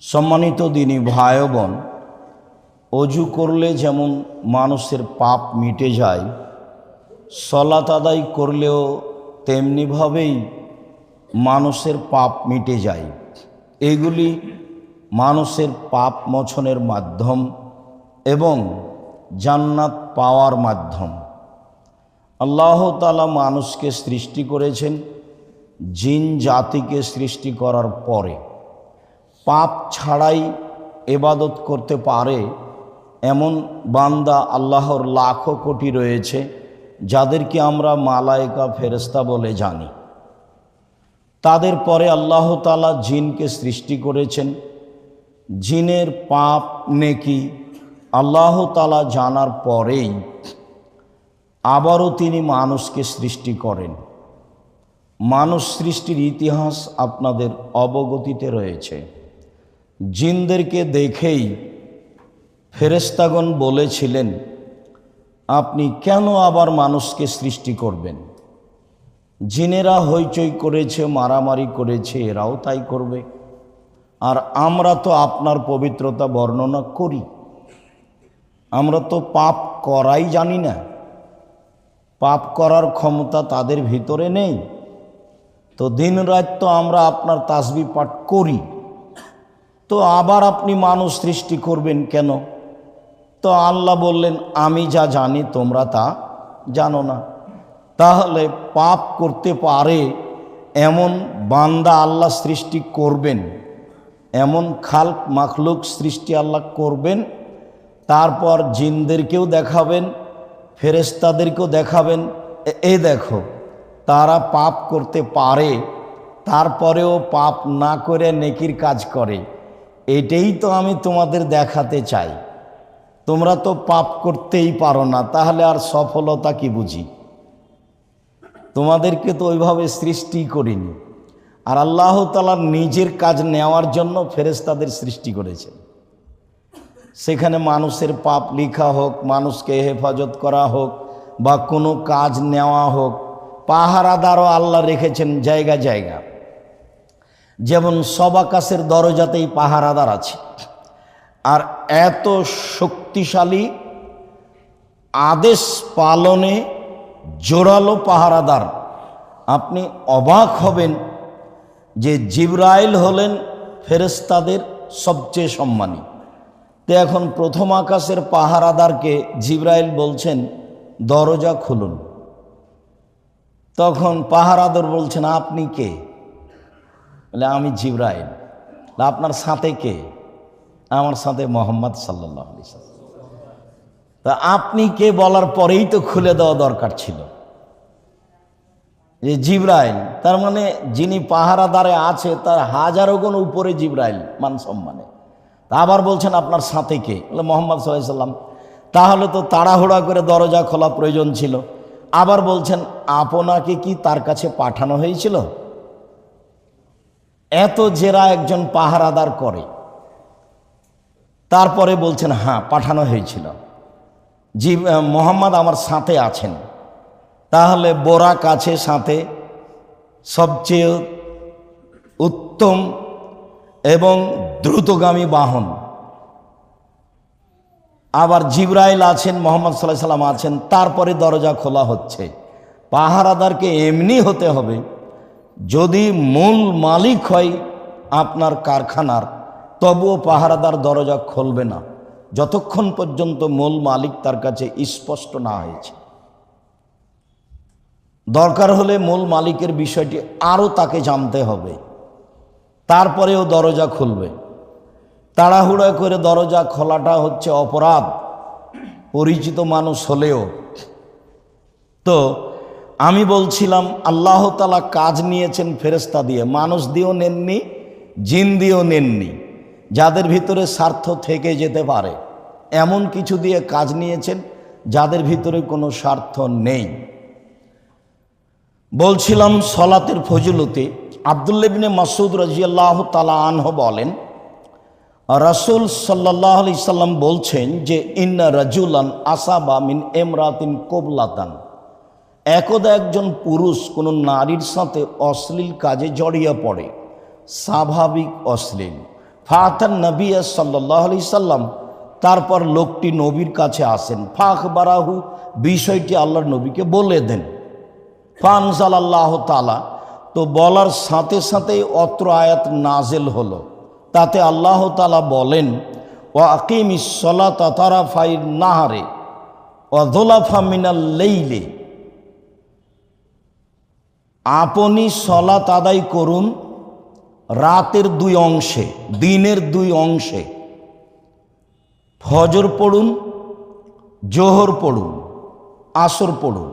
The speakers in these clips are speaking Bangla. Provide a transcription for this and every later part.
সম্মানিত দিনী ভাই বোন, অজু করলে যেমন মানুষের পাপ মিটে যায়, সালাত আদায় করলেও তেমনিভাবেই মানুষের পাপ মিটে যায়। এগুলি মানুষের পাপ মোচনের মাধ্যম এবং জান্নাত পাওয়ার মাধ্যম। আল্লাহ তাআলা মানুষকে সৃষ্টি করেছেন জিন জাতিকে সৃষ্টি করার পরে। পাপ ছাড়াই ইবাদত করতে পারে এমন বান্দা আল্লাহর লাখো কোটি রয়েছে, যাদেরকে আমরা মালায়েকা ফেরেশতা বলে জানি। তাদের পরে আল্লাহ তাআলা জিনকে সৃষ্টি করেছেন। জিনের পাপ নেকি আল্লাহ তাআলা জানার পরেই আবারও তিনি মানুষকে সৃষ্টি করেন। মানুষ সৃষ্টির ইতিহাস আপনাদের অবগতিতে রয়েছে। জিনদেরকে দেখেই ফেরেশতাগণ বলেছিলেন, আপনি কেন আবার মানুষকে সৃষ্টি করবেন? জিনেরা হইচই করেছে, মারামারি করেছে, এরাও তাই করবে। আর আমরা তো আপনার পবিত্রতা বর্ণনা করি, আমরা তো পাপ করাই জানি না। পাপ করার ক্ষমতা তাদের ভিতরে নেই। তো দিন রাত তো আমরা আপনার তাসবিহ পাঠ করি, তো আবার আপনি মানুষ সৃষ্টি করবেন কেন? তো আল্লাহ বললেন, আমি যা জানি তোমরা তা জানো না। তাহলে পাপ করতে পারে এমন বান্দা আল্লাহ সৃষ্টি করবেন, এমন খালক মাখলুক সৃষ্টি আল্লাহ করবেন, তারপর জিনদেরকেও দেখাবেন, ফেরেশতাদেরকেও দেখাবেন, এই দেখো তারা পাপ করতে পারে, তারপরেও পাপ না করে নেকির কাজ করে। এটাই তো আমি তোমাদের দেখাতে চাই। তোমরা তো পাপ করতেই পারো না, তাহলে আর সফলতা কি বুঝি? তোমাদেরকে তো ওইভাবে সৃষ্টি করিনি। আর আল্লাহ তাআলা নিজের কাজ নেওয়ার জন্য ফেরেশতাদের সৃষ্টি করেছেন। সেখানে মানুষের পাপ লিখা হোক, মানুষকে হেফাজত করা হোক, বা কোনো কাজ নেওয়া হোক, পাহারাদারও আল্লাহ রেখেছেন জায়গা জায়গা। যেমন সব আকাশের দরজাতেই পাহারাদার আছে। আর এত শক্তিশালী আদেশ পালনে জোরালো পাহারাদার, আপনি অবাক হবেন যে জিবরাইল হলেন ফেরেশতাদের সবচেয়ে সম্মানী। তো এখন প্রথম আকাশের পাহারাদারকে জিবরাইল বলছেন, দরজা খুলুন। তখন পাহারাদার বলছেন, আপনি কে? বলে, আমি জিবরাইল। আপনার সাথে কে? আমার সাথে মোহাম্মদ সাল্লাল্লাহু আলাইহি ওয়াসাল্লাম। তা আপনি কে বলার পরেই তো খুলে দেওয়া দরকার ছিল যে জিবরাইল। তার মানে যিনি পাহারাদারে আছে তার হাজারো গুণ উপরে জিবরাইল মান সম্মানে। তা আবার বলছেন, আপনার সাথে কে? বলে, মোহাম্মদ সাল্লাল্লাহু আলাইহি ওয়াসাল্লাম। তাহলে তো তাড়াহুড়া করে দরজা খোলা প্রয়োজন ছিল। আবার বলছেন, আপনাকে কি তার কাছে পাঠানো হয়েছিল? এত জেরা একজন পাহারাদার করে। তারপরে বলছেন, হ্যাঁ পাঠানো হয়েছিল, জি মোহাম্মদ আমার সাথে আছেন। তাহলে বোরাক আছে সাথে, সবচেয়ে উত্তম এবং দ্রুতগামী বাহন। আবার জিবরাইল আছেন, মোহাম্মদ সাল্লাল্লাহু আলাইহি ওয়াসাল্লাম আছেন। তারপরে দরজা খোলা হচ্ছে। পাহারাদারকে এমনি হতে হবে, যদি মূল মালিক হয় আপনার কারখানার, তবুও পাহারাদার দরজা খুলবে না যতক্ষণ পর্যন্ত মূল মালিক তার কাছে স্পষ্ট না হয়েছে। দরকার হলে মূল মালিকের বিষয়টি আরও তাকে জানতে হবে, তারপরেও দরজা খুলবে। তাড়াহুড়া করে দরজা খোলাটা হচ্ছে অপরাধ, পরিচিত মানুষ হলেও। তো আমি বলছিলাম, আল্লাহ তাআলা কাজ নিয়েছেন ফেরেশতা দিয়ে, মানুষ দিয়েও নেননি, জিন দিয়েও নেননি। যাদের ভিতরে স্বার্থ থেকে যেতে পারে এমন কিছু দিয়ে কাজ নিয়েছেন, যাদের ভিতরে কোনো স্বার্থ নেই। বলছিলাম সলাতের ফজিলতে। আব্দুল্লাহ ইবনে মাসউদ রাদিয়াল্লাহু তাআলা আনহু বলেন, রাসূল সাল্লাল্লাহু আলাইহি সাল্লাম বলছেন যে, ইন্না রাজুলান আসাবা মিন ইমরাতিন কুবলাতান, একদা একজন পুরুষ কোনো নারীর সাথে অশ্লীল কাজে জড়িয়ে পড়ে, স্বাভাবিক অশ্লীল। ফাতান নবী সাল্লাল্লাহু আলাইহি সাল্লাম, তারপর লোকটি নবীর কাছে আসেন। ফাখবারাহু, বিষয়টি আল্লাহর নবীকে বলে দেন। ফানজালাল্লাহু তাআলা, তো বলার সাথে সাথেই অত্র আয়াত নাজেল হলো। তাতে আল্লাহ তাআলা বলেন, ওয়া আকিমিস সালাতা তারাফাইন নাহারে ওয়া যুলাফা মিনাল লাইলি, আপনি সলাত আদায় করুন রাতের দুই অংশে, দিনের দুই অংশে। ফজর পড়ুন, জোহর পড়ুন, আসর পড়ুন।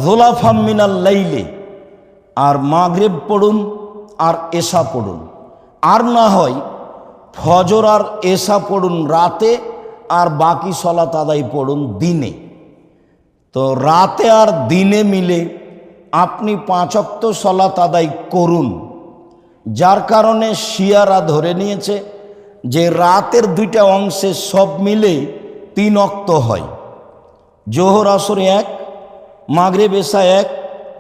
যুলাফা মিনাল লাইলি, আর মাগরিব পড়ুন আর এশা পড়ুন। আর না হয় ফজর আর এশা পড়ুন রাতে, আর বাকি সলাত আদায় পড়ুন দিনে। তো রাতে আর দিনে মিলে আপনি 5 ওয়াক্ত সলাত আদায় করুন। যার কারণে শিয়ারা ধরে নিয়েছে যে রাতের দুইটা অংশে সব মিলে 3 ওয়াক্ত হয়। জোহর আসর 1, মাগরিব এশা 1,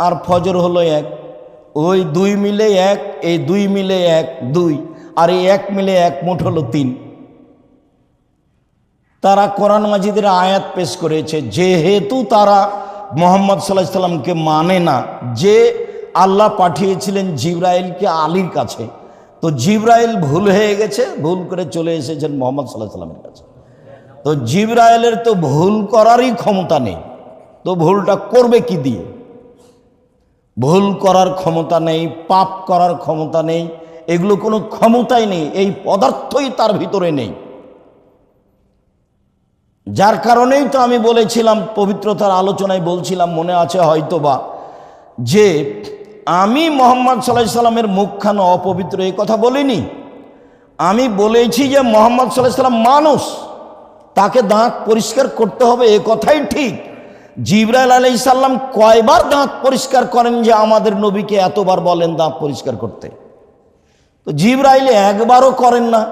আর ফজর হলো 1। ওই 2 মিলে 1, এই 2 মিলে 1 2, আর এই 1 মিলে 1, মোট হলো 3। তারা কোরআন মাজিদের আয়াত পেশ করেছে, যেহেতু তারা মুহাম্মদ সাল্লাল্লাহু আলাইহি সাল্লামকে মানে না, যে আল্লাহ পাঠিয়েছিলেন জিবরাইলকে আলীর কাছে, তো জিবরাইল ভুল হয়ে গেছে, ভুল করে চলে এসেছেন মুহাম্মদ সাল্লাল্লাহু আলাইহি সাল্লামের কাছে। তো জিবরাইলের তো ভুল করারই ক্ষমতা নেই, তো ভুলটা করবে কি দিয়ে? ভুল করার ক্ষমতা নেই, পাপ করার ক্ষমতা নেই, এগুলো কোনো ক্ষমতাই নেই, এই পদার্থই তার ভিতরে নেই। যার কারণেই তো আমি বলেছিলাম, পবিত্রতার আলোচনায় বলছিলাম, মনে আছে হয়তোবা, যে আমি মুহাম্মদ সাল্লাল্লাহু আলাইহি সাল্লামের মুখখানা অপবিত্র এই কথা বলিনি। আমি বলেছি যে মুহাম্মদ সাল্লাল্লাহু আলাইহি সাল্লাম মানুষ, তাকে দাঁত পরিষ্কার করতে হবে, এ কথাই ঠিক। জিবরাইল আলাইহিস সালাম কয়বার দাঁত পরিষ্কার করেন যে আমাদের নবীকে এতবার বলেন দাঁত পরিষ্কার করতে? তো জিবরাইল একবারও করেন না।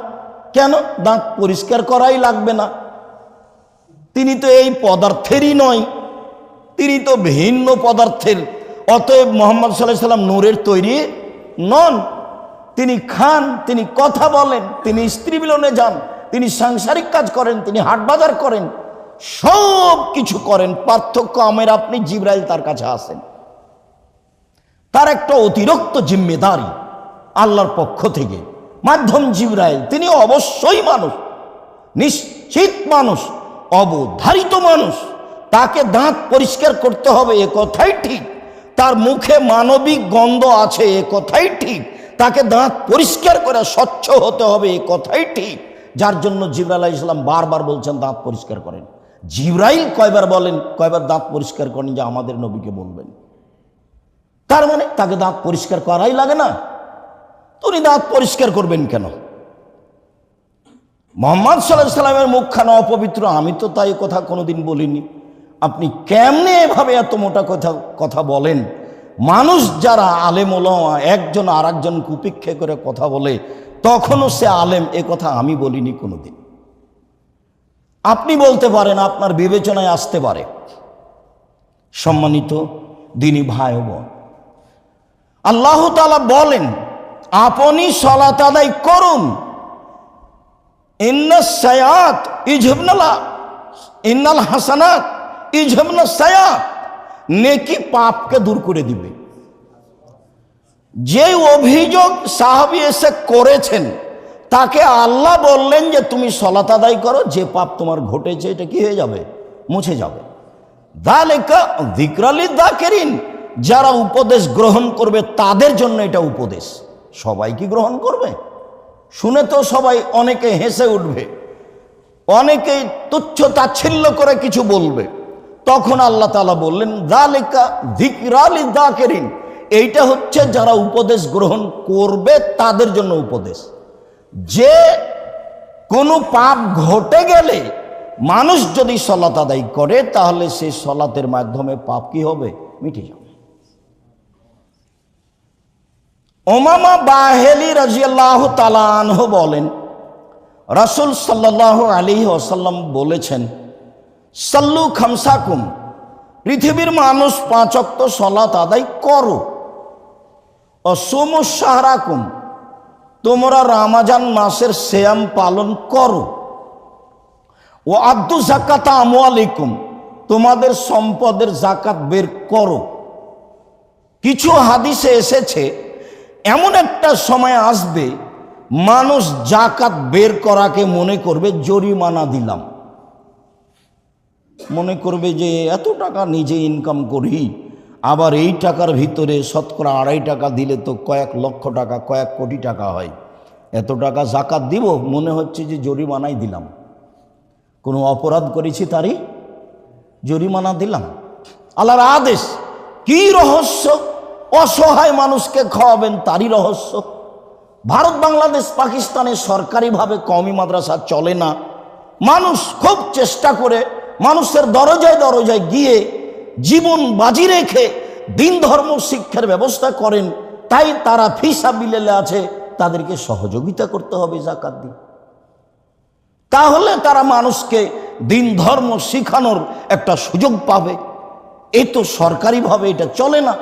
কেন? দাঁত পরিষ্কার করাই লাগবে না, তিনি তো এই পদার্থেরই নয়, তিনি তো ভিন্ন পদার্থের। অতএব মুহাম্মদ সাল্লাল্লাহু আলাইহি সাল্লাম নূরের তৈরি নন। তিনি খান, তিনি কথা বলেন, তিনি স্ত্রী মিলনে যান, তিনি সাংসারিক কাজ করেন, তিনি হাট বাজার করেন, সব কিছু করেন। পার্থক্য আমের আপনি, জিবরাইল তার কাছে আসেন। তার একটা অতিরিক্ত জিম্মেদারি আল্লাহর পক্ষ থেকে, মাধ্যম জিবরাইল। তিনি অবশ্যই মানুষ, নিশ্চিত মানুষ, অবধারিত মানুষ। তাকে দাঁত পরিষ্কার করতে হবে, এ কথাই ঠিক। তার মুখে মানবিক গন্ধ আছে, এ কথাই ঠিক। তাকে দাঁত পরিষ্কার করে স্বচ্ছ হতে হবে, এ কথাই ঠিক। যার জন্য জিবরাইল আলাইহিস সালাম বারবার বলছেন দাঁত পরিষ্কার করেন। জিবরাইল কয়বার বলেন, কয়বার দাঁত পরিষ্কার করেন যে আমাদের নবীকে বলবেন। তার মানে তাকে দাঁত পরিষ্কার করাই লাগে না, উনি দাঁত পরিষ্কার করবেন কেন? মুহাম্মদ সাল্লাল্লাহু আলাইহি সাল্লামের মুখখানা অপবিত্র, আমি তো তাই কথা কোনোদিন বলিনি। আপনি কেমনে এভাবে এত মোটা কথা বলেন? মানুষ যারা আলেম ওলামা একজন আর একজনকে উপেক্ষা করে কথা বলে, তখনও সে আলেম, এ কথা আমি বলিনি কোনোদিন। আপনি বলতে পারেন, আপনার বিবেচনায় আসতে পারে। সম্মানিত দিনী ভাই ও বোন, আল্লাহ তাআলা বলেন আপনি সালাত আদায় করুন। ইন্নাস সায়াত ইজহাবনালা, ইন্নাল হাসানাত ইজহাবনাস সায়াত, নেকি পাপকে দূর করে দিবে। যে অভিযোগ সাহাবী এসে করেছেন, তাকে আল্লাহ বললেন যে তুমি সালাত আদায় করো, যে পাপ তোমার ঘটেছে এটা কি হয়ে যাবে? মুছে যাবে। যালিকা যিকরা লিয-যাকিরিন, যারা উপদেশ গ্রহণ করবে তাদের জন্য এটা উপদেশ। সবাই কি গ্রহণ করবে? শুনে তো সবাই, অনেকে হেসে উঠবে, অনেকে তুচ্ছ তাচ্ছিল্য করে কিছু বলবে। তখন আল্লাহ তাআলা বললেন যালিকা যিকরা লিয-যাকিরিন, এইটা হচ্ছে যারা উপদেশ গ্রহণ করবে তাদের জন্য উপদেশ। যে কোনো পাপ ঘটে গেলে মানুষ যদি সালাত আদায় করে, তাহলে সেই সালাতের মাধ্যমে পাপ কি হবে? মিটে যাবে। উমামা বাহিলি রাদিয়াল্লাহু তাআলা আনহু বলেন, রাসূল সাল্লাল্লাহু আলাইহি ওয়াসাল্লাম বলেছেন, সাল্লু খামসাকুম, পৃথিবীর মানুষ 5 ওয়াক্ত সালাত আদায় করো। অসুমু শাহরাকুম, তোমরা রমজান মাসের সিয়াম পালন করো। ও আদ্দু যাকাতা আমওয়ালিকুম, তোমাদের সম্পদের যাকাত বের করো। কিছু হাদিসে এসেছে এমন একটা সময় আসবে মানুষ যাকাত বের করাকে মনে করবে জরিমানা দিলাম, মনে করবে যে এত টাকা নিজে ইনকাম করি, আবার এই টাকার ভিতরে শতকরা 2.5 টাকা দিলে তো কয়েক লক্ষ টাকা, কয়েক কোটি টাকা হয়, এত টাকা যাকাত দিব, মনে হচ্ছে যে জরিমানাই দিলাম, কোনো অপরাধ করেছি তারই জরিমানা দিলাম। আল্লাহর আদেশ, কি রহস্য? অসহায় মানুষকে খাওয়াবেন তারই রহস্য। ভারত, বাংলাদেশ, পাকিস্তানে সরকারিভাবে কওমি মাদ্রাসা চলে না। মানুষ খুব চেষ্টা করে মানুষের দরজায় দরজায় গিয়ে জীবন বাজি রেখে দিন ধর্ম শিক্ষার ব্যবস্থা করেন, তাই তারা ফি সাবিলিল্লাহ আছে, তাদেরকে সহযোগিতা করতে হবে যাকাত দিয়ে। তাহলে তারা মানুষকে দিন ধর্ম শিখানোর একটা সুযোগ পাবে। এই তো সরকারিভাবে এটা চলে না।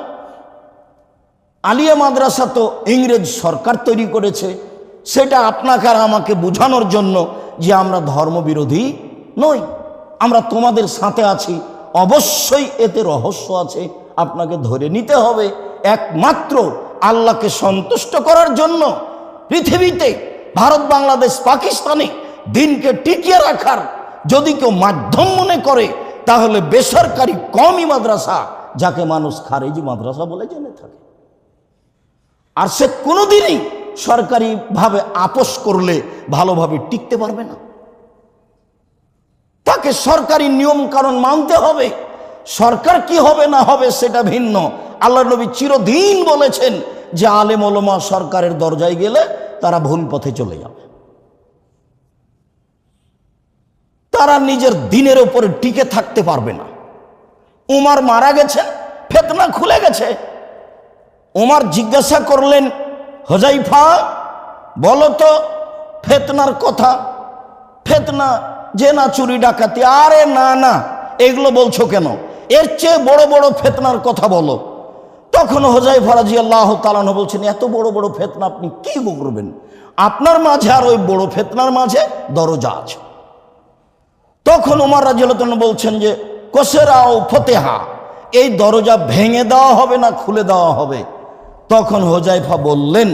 আলিয়া মাদ্রাসা তো ইংরেজ সরকার তৈরি করেছে, সেটা আপনাকে আর আমাকে বোঝানোর জন্য যে আমরা ধর্মবিরোধী নই, আমরা তোমাদের সাথে আছি। অবশ্যই এতে রহস্য আছে, আপনাকে ধরে নিতে হবে। একমাত্র আল্লাহকে সন্তুষ্ট করার জন্য পৃথিবীতে ভারত, বাংলাদেশ, পাকিস্তানে দিনকে টিকিয়ে রাখার যদি কেউ মাধ্যম মনে করে, তাহলে বেসরকারি কওমি মাদ্রাসা, যাকে মানুষ খারেজি মাদ্রাসা বলে জেনে থাকে। আর সে কোনোদিনই সরকারিভাবে আপোষ করলে ভালোভাবে টিকতে পারবে না। তাকে সরকারি নিয়ম কানুন মানতে হবে। সরকার কি হবে না হবে সেটা ভিন্ন। আল্লাহ নবী চিরদিন বলেছেন যে আলেম ওলামা সরকারের দরজায় গেলে তারা ভুল পথে চলে যাবে, তারা নিজের দিনের উপরে টিকে থাকতে পারবে না। উমার মারা গেছেন, ফিতনা খুলে গেছে। উমার জিজ্ঞাসা করলেন, হুযায়ফা বলো তো ফিতনার কথা, ফিতনা জেনা চুরি ডাকাতি, আরে না না এগুলো বলছো কেন, এর চেয়ে বড় বড় ফিতনার কথা বলো। তখন হুযায়ফা রাদিয়াল্লাহু তাআলা আনহু বলছেন, এত বড় বড় ফিতনা আপনি কি করবেন, আপনার মাঝে আর ওই বড় ফিতনার মাঝে দরজা আছে। তখন ওমর রাদিয়াল্লাহু তাআলা বলছেন যে কসরাও ফতেহা, এই দরজা ভেঙে দেওয়া হবে না খুলে দেওয়া হবে। তখন হুযায়ফা বললেন,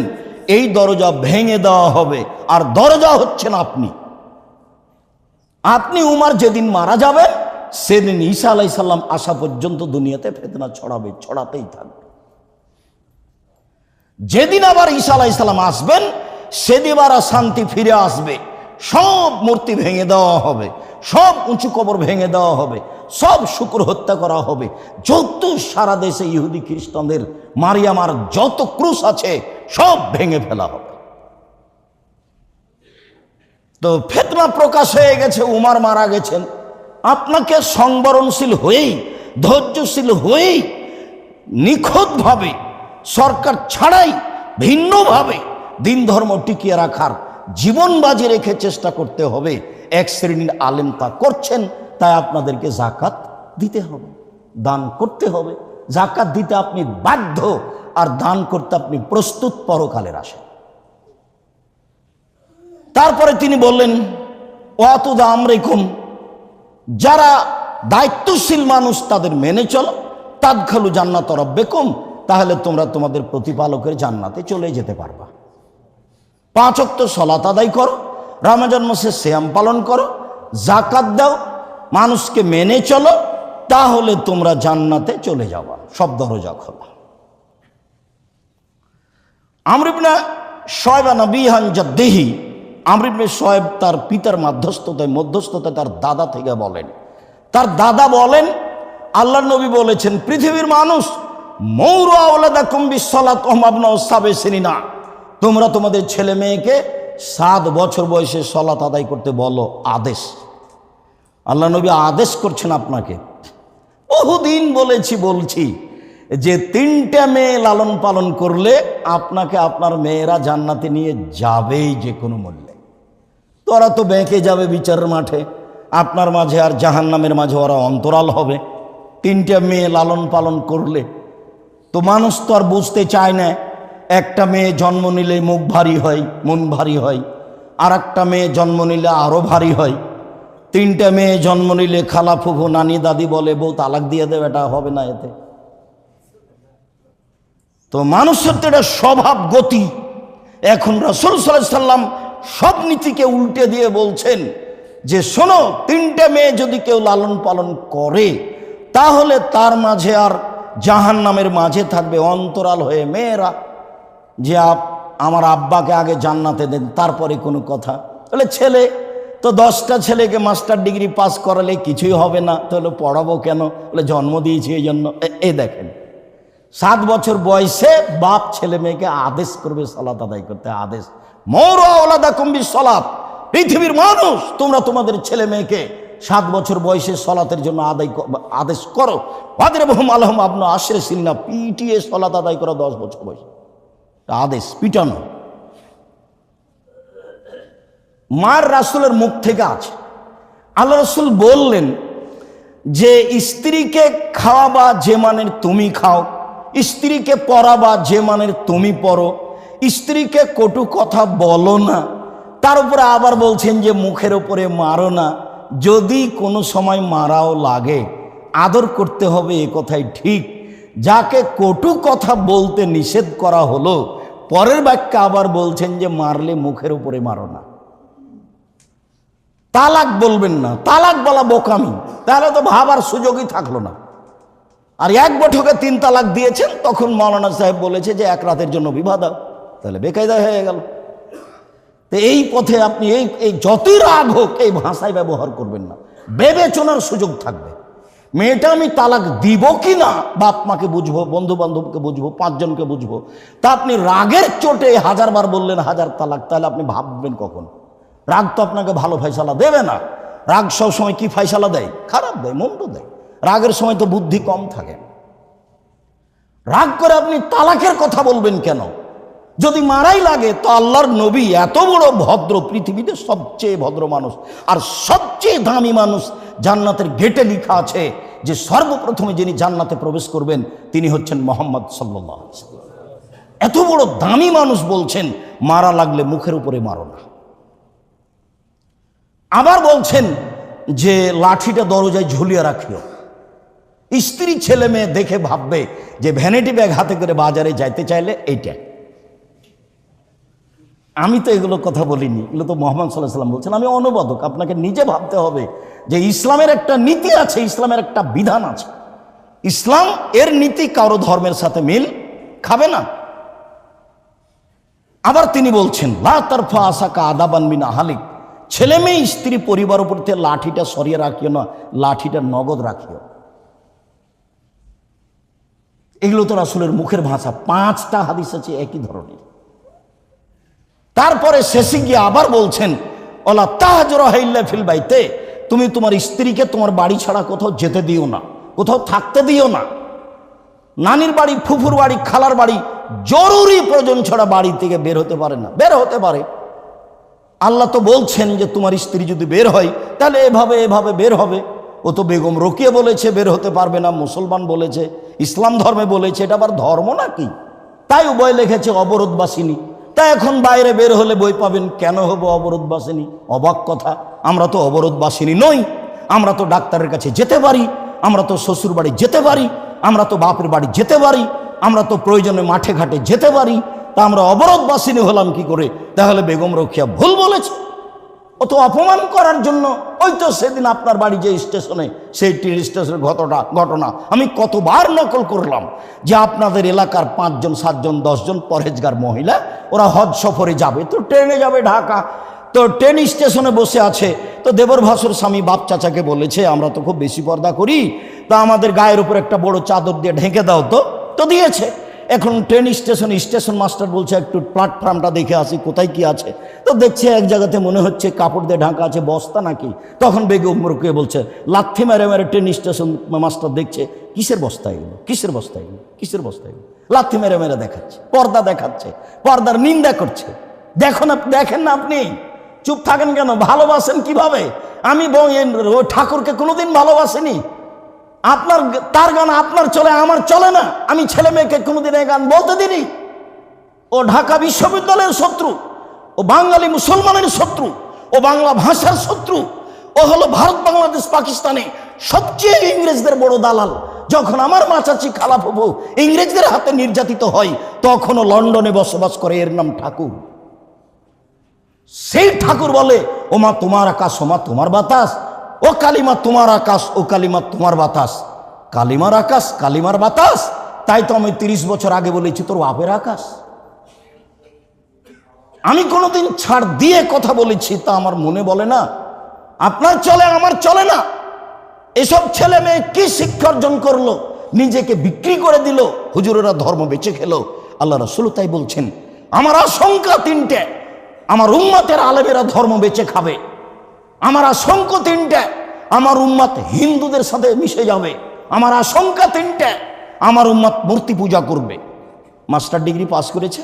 এই দরজা ভেঙে দেওয়া হবে, আর দরজা হচ্ছেন আপনি। আপনি উমার যেদিন মারা যাবেন সেদিন ঈসা আলাইহিস সালাম আসা পর্যন্ত দুনিয়াতে ফিতনা ছড়াবে, ছড়াতেই থাকবে। যেদিন আবার ঈসা আলাইহিস সালাম আসবেন সেদিন আর শান্তি ফিরে আসবে। সব মূর্তি ভেঙে দেওয়া হবে, সব উঁচু কবর ভেঙে দেওয়া হবে, সব শুকর হত্যা করা হবে, যত সারা দেশে ইহুদি খ্রিস্টানদের মারিয়ামার যত ক্রুশ আছে সব ভেঙে ফেলা হবে। তো ফিতনা প্রকাশ হয়ে গেছে, উমার মারা গেছেন। আপনাকে সংবরণশীল হয়েই, ধৈর্যশীল হয়েই, নিখুঁতভাবে সরকার ছাড়াই ভিন্নভাবে দিন ধর্ম টিকিয়ে রাখার জীবন বাজি রেখে চেষ্টা করতে হবে। এক শ্রেণীর আলেম তা করছেন, তাই আপনাদেরকে যাকাত দিতে হবে, দান করতে হবে। যাকাত দিতে আপনি বাধ্য, আর দান করতে আপনি প্রস্তুত পরকালের আশা। তারপরে তিনি বললেন, ওয়াতুদা আমরিকুম, যারা দায়িত্বশীল মানুষ তাদের মেনে চলো, তাদখালু জান্নাত রাব্বিকুম, তাহলে তোমরা তোমাদের প্রতিপালকের জান্নাতে চলে যেতে পারবা। 5 ওয়াক্ত সালাত আদায় করো, রমজান মাসে সিয়াম পালন করো, যাকাত দাও, মানুষকে মেনে চলো, তাহলে তোমরা জান্নাতে চলে যাবা, সব দরজা খোলা। আমর ইবনে শুআয়বা নবিহান জাদ্দিহি, আমর ইবনে শুআয়ব তার পিতার মধ্যস্থতায় তার দাদা থেকে বলেন, তার দাদা বলেন আল্লাহর নবী বলেছেন, পৃথিবীর মানুষ মৌরু আওলাদাকুম বিসসালাত ওয়া হুম আবনাউ সাবঈ সিনিনা, তোমরা তোমাদের ছেলে মেয়েকে 7 বছর বয়সে সালাত আদায় করতে বলো। আদেশ, আল্লাহ নবী আদেশ করছেন আপনাকে। বহুদিন বলছি যে 3টে মেয়ে লালন পালন করলে আপনাকে আপনার মেয়েরা জান্নাতে নিয়ে যাবেই যে কোনো মূল্যে। তোরা তো বেঁকে যাবে বিচারের মাঠে, আপনার মাঝে আর জাহান্নামের মাঝে ওরা অন্তরাল হবে। 3টে মেয়ে লালন পালন করলে তো মানুষ তো আর বুঝতে চায় না, একটা মেয়ে জন্ম নিলে মুখ ভারী হয়, মন ভারী হয়, আর একটা মেয়ে জন্ম নিলে আরও ভারী হয়, তিনটা মেয়ে জন্ম নিলে খালা ফুফু নানি দাদি বলে বউ তালাক দিয়ে দেবে, এটা হবে না এতে। তো মানুষের তো এটা স্বভাব গতি। এখন রাসূল সাল্লাল্লাহু আলাইহি সাল্লাম সব নীতিকে উল্টে দিয়ে বলছেন যে শোনো, তিনটে মেয়ে যদি কেউ লালন পালন করে তাহলে তার মাঝে আর জাহান্নামের মাঝে থাকবে অন্তরাল হয়ে মেয়েরা, যে আমার আব্বাকে আগে জান্নাতে দেন তারপরে কোনো কথা। তাহলে ছেলে তো 10টা ছেলেকে মাস্টার ডিগ্রি পাস করালে কিছুই হবে না, তাহলে পড়াবো কেন? বলে জন্ম দিয়েছি এই জন্য। এই দেখেন 7 বছর বয়সে বাপ ছেলে মেয়েকে আদেশ করবে সালাত আদায় করতে। আদেশ, মৌরা ওলাদাকুম বিসসালাত, পৃথিবীর মানুষ তোমরা তোমাদের ছেলে মেয়েকে 7 বছর বয়সে সলাতের জন্য আদেশ করো। ওয়াদরিবহুম আলাইহা আবনা আশরি সিন্না, পিটিয়ে সলাত আদায় করো 10 বছর বয়সে। আদেশ, পিটানো। মার রাসূলের মুখ থেকে আছে। আল্লাহ রাসূল বললেন যে স্ত্রীকে খাওয়াবা যে মানের তুমি খাও, স্ত্রীকে পড়াবা যে মানের তুমি পড়ো, স্ত্রীকে কটু কথা বলো না। তার উপরে আবার বলছেন যে মুখের উপরে মারো না, যদি কোনো সময় মারাও লাগে আদর করতে হবে, এ কথাই ঠিক। যাকে কটু কথা বলতে নিষেধ করা হলো, পরের বাক্যে আবার বলছেন যে মারলে মুখের উপরে মারো না। তালাক বলবেন না, তালাক বলা বোকামি, তাহলে তো ভাবার সুযোগই থাকলো না। আর এক বৈঠকে 3 তালাক দিয়েছেন, তখন মৌলানা সাহেব বলেছে যে 1 রাতের জন্য বিবাহ দাও, তাহলে বেকায়দা হয়ে গেল। তো এই পথে আপনি এই যতই রাগ হোক এই ভাষায় ব্যবহার করবেন না, বিবেচনার সুযোগ থাকবে। মেয়েটা আমি তালাক দিব কি না বাপ মাকে বুঝবো, বন্ধু বান্ধবকে বুঝবো, 5 জনকে বুঝবো। তা আপনি রাগের চোটে 1000 বার বললেন 1000 তালাক, তাহলে আপনি ভাববেন কখন? রাগ তো আপনাকে ভালো ফয়সালা দেবে না। রাগ সবসময় কি ফয়সালা দেয়? খারাপ দেয়, মন্দ দেয়। রাগের সময় তো বুদ্ধি কম থাকে। রাগ করে আপনি তালাকের কথা বলবেন কেন? যদি মারাই লাগে তো আল্লাহর নবী এত বড় ভদ্র, পৃথিবীতে সবচেয়ে ভদ্র মানুষ আর সবচেয়ে দামি মানুষ, জান্নাতের গেটে লেখা আছে যে সর্বপ্রথমে যিনি জান্নাতে প্রবেশ করবেন তিনি হচ্ছেন মুহাম্মদ সাল্লাল্লাহু আলাইহি ওয়াসাল্লাম। এত বড় দামি মানুষ বলছেন মারা লাগলে মুখের উপরে মারো না। আবার বলছেন যে লাঠিটা দরজায় ঝুলিয়ে রাখিও। স্ত্রী ছেলে মেয়ে দেখে ভাববে যে ভ্যানিটি ব্যাগ হাতে করে বাজারে যাইতে চাইলে এইটা। আমি তো এগুলো কথা বলিনি, এগুলো তো মুহাম্মদ সাল্লাল্লাহু আলাইহি ওয়াসাল্লাম বলছেন। আমি অনুবাদক, আপনাকে নিজে ভাবতে হবে যে ইসলামের একটা নীতি আছে, ইসলামের একটা বিধান আছে। ইসলাম এর নীতি কারো ধর্মের সাথে মিল খাবে না। আবার তিনি বলছেন লা তারফা আসাকা আদাবান মিন আহলিক, ছেলে মেয়ে স্ত্রী পরিবার উপর থেকে লাঠিটা সরিয়ে রাখিও না, লাঠিটা নগদ রাখিও। এগুলো তো রাসূলের মুখের ভাষা। 5টা হাদিস আছে একই ধরনের। তারপরে শেষে গিয়ে আবার বলছেন ওলা তাহজুরহা ইল্লা ফিল বাইতে, তুমি তোমার স্ত্রীকে তোমার বাড়ি ছাড়া কোথাও যেতে দিও না, কোথাও থাকতে দিও না। নানির বাড়ি, ফুফুর বাড়ি, খালার বাড়ি জরুরি প্রয়োজন ছাড়া বাড়ি থেকে বের হতে পারে না। বের হতে পারে, আল্লাহ তো বলছেন যে তোমার স্ত্রী যদি বের হয় তাহলে এভাবে এভাবে বের হবে। ও তো বেগম রোকেয়া বলেছে বের হতে পারবে না, মুসলমান বলেছে, ইসলাম ধর্মে বলেছে, এটা আবার ধর্ম নাকি? তাই বই লিখেছে অবরোধবাসিনী। তা এখন বাইরে বের হলে বই পাবেন, কেন হবো অবরোধবাসিনী? অবাক কথা। আমরা তো অবরোধবাসিনী নই। আমরা তো ডাক্তারের কাছে যেতে পারি, আমরা তো শ্বশুর বাড়ি যেতে পারি, আমরা তো বাপের বাড়ি যেতে পারি, আমরা তো প্রয়োজনে মাঠে ঘাটে যেতে পারি। তা আমরা অবরোধবাসিনী হলাম কি করে? তাহলে বেগম রোকেয়া ভুল বলেছে। ও তো অপমান করার জন্য। ওই তো সেদিন আপনার বাড়ি যে স্টেশনে, সেই ট্রেন স্টেশনের ঘটনা আমি কতবার নকল করলাম যে আপনাদের এলাকার 5 জন 7 জন 10 জন পরহেজগার মহিলা ওরা হজ সফরে যাবে, তো ট্রেনে যাবে ঢাকা। তো ট্রেন স্টেশনে বসে আছে, তো দেবর ভাসুর স্বামী বাপ চাচাকে বলেছে আমরা তো খুব বেশি পর্দা করি, তা আমাদের গায়ের উপর একটা বড় চাদর দিয়ে ঢেকে দাও। তো দিয়েছে। এখন ট্রেন স্টেশনে স্টেশন মাস্টার বলছে একটু প্ল্যাটফর্মটা দেখে আসি কোথায় কি আছে। তো দেখছে এক জায়গাতে মনে হচ্ছে কাপড় দিয়ে ঢাকা আছে, বস্তা নাকি। তখন বেগম রোকেয়া বলছে লাথি মেরে মেরে ট্রেন স্টেশন মাস্টার দেখছে কিসের বস্তা এগুলো, কিসের বস্তা এগুলো, কিসের বস্তা এগুলো। লাথি মেরে মেরে দেখাচ্ছে, পর্দা দেখাচ্ছে, পর্দার নিন্দা করছে। দেখেন না আপনি, চুপ থাকেন কেন? ভালোবাসেন কিভাবে? আমি ঠাকুরকে কোনোদিন ভালোবাসিনি। তার গান আপনার চলে, আমার চলে না। আমি ছেলে মেয়েকে কোনোদিন এই গান বলতে দিনি। ও ঢাকা বিশ্ববিদ্যালয়ের শত্রু, ও বাঙালি মুসলমানের শত্রু, ও বাংলা ভাষার শত্রু, ও হলো ভারত বাংলাদেশ পাকিস্তানে সবচেয়ে ইংরেজদের বড় দালাল। যখন আমার মাচাচি খালাফুফু ইংরেজদের হাতে নির্যাতিত হয়, তখনও লন্ডনে বসবাস করে, এর নাম ঠাকুর। সেই ঠাকুর বলে, ও মা তোমার আকাশ, ও মা তোমার বাতাস, ও কালিমা তোমার আকাশ, ও কালিমা তোমার বাতাস। কালিমার আকাশ, কালিমার বাতাস, তাই তো আমি 30 বছর আগে বলেছি তোর বাপের আকাশ। আমি কোনোদিন ছাড় দিয়ে কথা বলেছি তা আমার মনে বলে না। আপনার চলে, আমার চলে না। এসব ছেলে মেয়ে কি শিক্ষা অর্জন করলো? নিজেকে বিক্রি করে দিল, হুজুরেরা ধর্ম বেঁচে খেলো। আল্লাহ রাসূল তাই বলছেন, আমার আশঙ্কা তিনটে, আমার উম্মতের আলেমেরা ধর্ম বেঁচে খাবে। আমার আশঙ্কা তিনটে, আমার উম্মত হিন্দুদের সাথে মিশে যাবে। আমার আশঙ্কা তিনটে, আমার উম্মত মূর্তি পূজা করবে। মাস্টার ডিগ্রি পাস করেছে,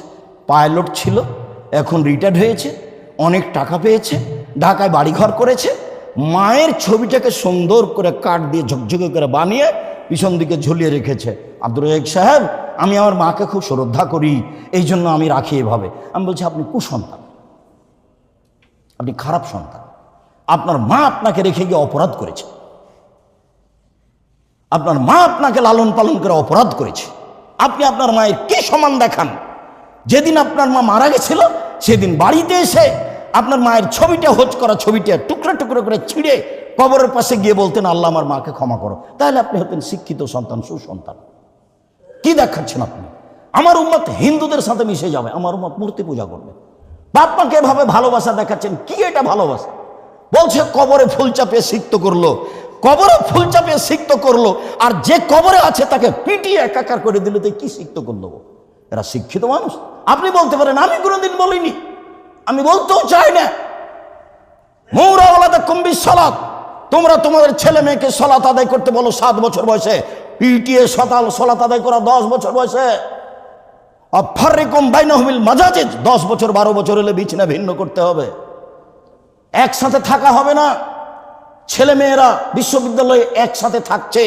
পাইলট ছিল, এখন রিটায়ার্ড হয়েছে, অনেক টাকা পেয়েছে, ঢাকায় বাড়িঘর করেছে, মায়ের ছবিটাকে সুন্দর করে কাঠ দিয়ে ঝকঝকে করে বানিয়ে পিছন দিকে ঝুলিয়ে রেখেছে। আব্দুর রাজ্জাক সাহেব, আমি আমার মাকে খুব শ্রদ্ধা করি, এই জন্য আমি রাখি এভাবে। আমি বলছি, আপনি কুসন্তান, আপনি খারাপ সন্তান। আপনার মা আপনাকে রেখে গিয়ে অপরাধ করেছে, আপনার মা আপনাকে লালন পালন করে অপরাধ করেছে। আপনি আপনার মায়ের কি সমান দেখান? যেদিন আপনার মা মারা গেছিল, সেদিন বাড়িতে এসে আপনার মায়ের ছবিটা, হোঁচ করা ছবিটা টুকরো টুকরো করে ছিঁড়ে কবরের পাশে গিয়ে বলতেন, আল্লাহ আমার মাকে ক্ষমা করো। তাহলে আপনি হতেন শিক্ষিত সন্তান, সুসন্তান। কি দেখাচ্ছেন আপনি? আমার উম্মত হিন্দুদের সাথে মিশে যাবে, আমার উম্মত মূর্তি পূজা করবে। বাপ মাকে এভাবে ভালোবাসা দেখাচ্ছেন, কি এটা ভালোবাসা? বলছে কবরে ফুল চাপিয়ে সিক্ত করলো, কবরে ফুল চাপিয়ে সিক্ত করলো, আর যে কবরে আছে তাকে পিটিয়ে একাকার করে দিল, তো কি সিক্ত করলো? এরা শিক্ষিত মানুষ? আপনি বলতে পারেন, আমি কোনোদিন বলিনি, আমি বলতেও চাই না। মৌরাওয়ালাদা কুম্বি সালাত, তোমরা তোমাদের ছেলে মেয়েকে সালাত আদায় করতে বলো 7 বছর বয়সে, পিটিয়ে সালাত আদায় করা 10 বছর বয়সে। আফারিকুম বাইনাহুমিল মাজাজিজ, 10 বছর 12 বছর হলে বিছানা ভিন্ন করতে হবে, একসাথে থাকা হবে না। ছেলে মেয়েরা বিশ্ববিদ্যালয়ে একসাথে থাকছে,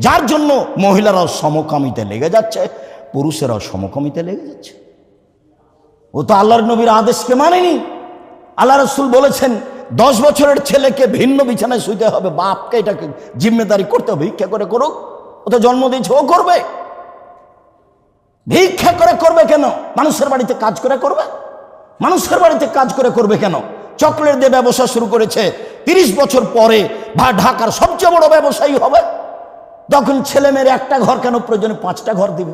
যার জন্য মহিলারাও সমকামিতে লেগে যাচ্ছে, পুরুষেরাও সমকামিতে লেগে যাচ্ছে। ও তো আল্লাহর নবীর আদেশকে মানেনি। আল্লাহ রাসূল বলেছেন 10 বছরের ছেলেকে ভিন্ন বিছানায় শুইতে হবে, বাপকে এটাকে জিম্মেদারি করতে হবে। ভিক্ষা করে করুক, ও তো জন্ম দিয়েছে, ও করবে। ভিক্ষা করে করবে কেন? মানুষের বাড়িতে কাজ করে করবে, মানুষের বাড়িতে কাজ করে করবে কেন? চকলেট দিয়ে ব্যবসা শুরু করেছে, 30 বছর পরে ঢাকার সবচেয়ে বড় ব্যবসায়ী হবে। তখন ছেলে মেয়ের একটা ঘর কেন, প্রয়োজনে 5টা ঘর দিবে।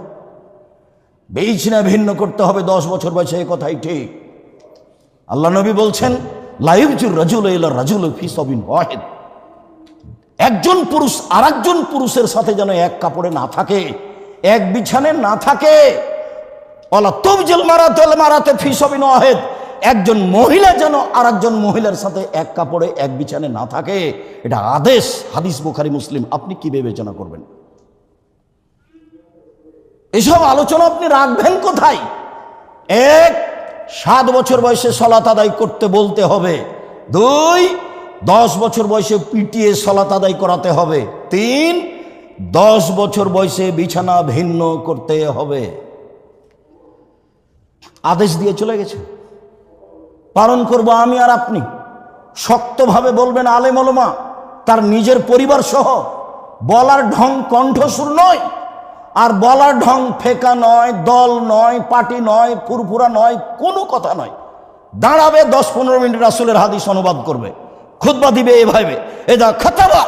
বিছানা ভিন্ন করতে হবে 10 বছর বয়সে, এই কথাই ঠিক। আল্লাহ নবী বলছেন, লা ইউজুর রাজুল ইলা রাজুল ফি সাবিন ওয়াহিদ, একজন পুরুষ আরেকজন পুরুষের সাথে যেন এক কাপড়ে না থাকে, এক বিছানায় না থাকে। ওয়ালা তুবজিল মারাতুল মারাতে ফি সাবিন ওয়াহিদ, একজন মহিলা যেন আরেকজন মহিলার সাথে এক কাপড়ে এক বিছানায় না থাকে, এটা আদেশ। হাদিস বুখারী মুসলিম। আপনি কি বিবেচনা করবেন? এসব আলোচনা আপনি রাখবেন কোথায়? 1, 7 বছর বয়সে সালাত আদায় করতে বলতে হবে। 2, 10 বছর বয়সে পিটিয়ে সালাত আদায় করাতে হবে। 3, 10 বছর বয়সে বিছানা ভিন্ন করতে হবে। আদেশ দিয়ে চলে গেছে, পালন করব আমি আর আপনি। শক্তভাবে বলবেন আলেম ওলামা, তার নিজের পরিবার সহ। বলার ঢং কণ্ঠসুর নয়, আর বলার ঢং ফেকা নয়, দল নয়, পার্টি নয়, ফুরফুরা নয়, কোনো কথা নয়। দাঁড়াবে 10-15 মিনিট রাসূলের হাদিস অনুবাদ করবে, খুতবা দিবে এভাবে। এদা খাতাবা,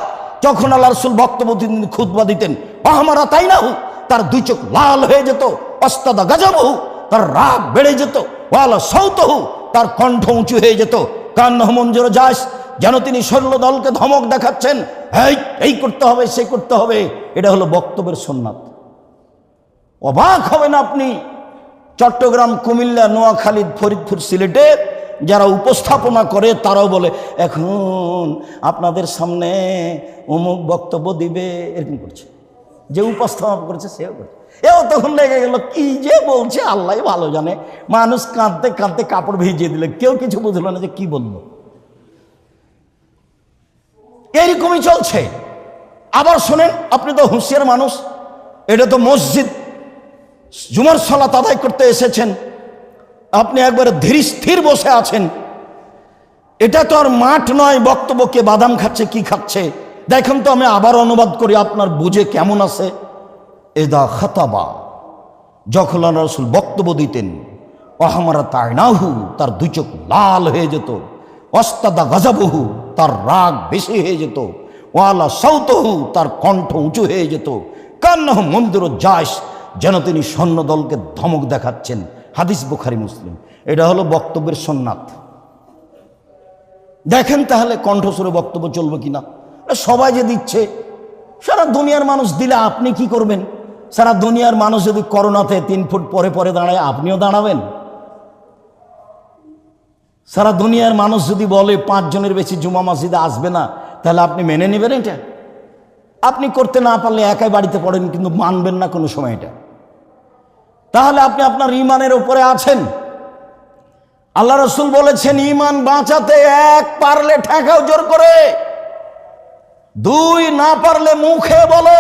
যখন আল্লাহ রাসূল বক্তব্য দিতেন, খুতবা দিতেন, আহমারা তাই না হু, তার 2 চোখ লাল হয়ে যেত। অস্তাদা গাজাবহু, তার রাগ বেড়ে যেত। ওয়ালা সাউতহু, তার কণ্ঠ উঁচু হয়ে যেত। কান্নাহু মঞ্জুর জাস, যেন তিনি সৈন্য দলকে ধমক দেখাচ্ছেন, এই করতে হবে, সেই করতে হবে। এটা হলো বক্তব্যের সুন্নাত। অবাক হবেন আপনি, চট্টগ্রাম, কুমিল্লা, নোয়াখালী, ফরিদপুর, সিলেটে যারা উপস্থাপনা করে তারাও বলে, এখন আপনাদের সামনে অমুক বক্তব্য দিবে, এরকম করছে। যে উপস্থাপনা করেছে সেও করছে। এও তখন লেগে গেল, কি যে বলছে আল্লাহ ভালো জানে। মানুষ কাঁদতে কাঁদতে কাপড় ভিজিয়ে দিলে, কেউ কিছু বুঝলো না যে কি বলবো। এইরকমই চলছে। আবার শোনেন, আপনি তো হুঁশিয়ার মানুষ, এটা তো মসজিদ, জুমার সালাত আদায় করতে এসেছেন, আপনি একবার ধীর স্থির বসে আছেন। এটা তো আর মাঠ নয় বক্তব্যকে বাদাম খাচ্ছে কি খাচ্ছে। দেখেন তো, আমি আবার অনুবাদ করি, আপনার বুঝে কেমন আছে। এদা খাতাবা, যখন আল্লাহ রাসূল বক্তব্য দিতেন, অহমারা তাইনাহু, তার দুই চোখ লাল হয়ে যেত, অস্তাদা গজাবহু, তার রাগ বেশি হয়ে যেত, ওয়ালা সাউতহু, তার কণ্ঠ উঁচু হয়ে যেত, কান্নাহু মন্দির যাস, যেন তিনি সৈন্যদলকে ধমক দেখাচ্ছেন। হাদিস বুখারী মুসলিম। এটা হলো বক্তব্যের সুন্নাত। দেখেন তাহলে কণ্ঠস্বরে বক্তব্য চলবে কিনা। সবাই যে দিচ্ছে, সারা দুনিয়ার মানুষ দিলে আপনি কি করবেন? সারা দুনিয়ার মানুষ যদি করোনাতে 3 ফুট পরে পরে দাঁড়ায়, আপনিও দাঁড়াবেন? সারা দুনিয়ার মানুষ যদি বলে 5 জনের বেশি জুমা মসজিদে আসবে না, তাহলে আপনি মেনে নেবেন এটা? আপনি করতে না পারলে একাই বাড়িতে পড়েন, কিন্তু মানবেন না কোনো সময় এটা। তাহলে আপনি আপনার ঈমানের উপরে আছেন। আল্লাহ রাসূল বলেছেন, ঈমান বাঁচাতে 1 পারলে ঠেকাও জোর করে, 2 না পারলে মুখে বলো,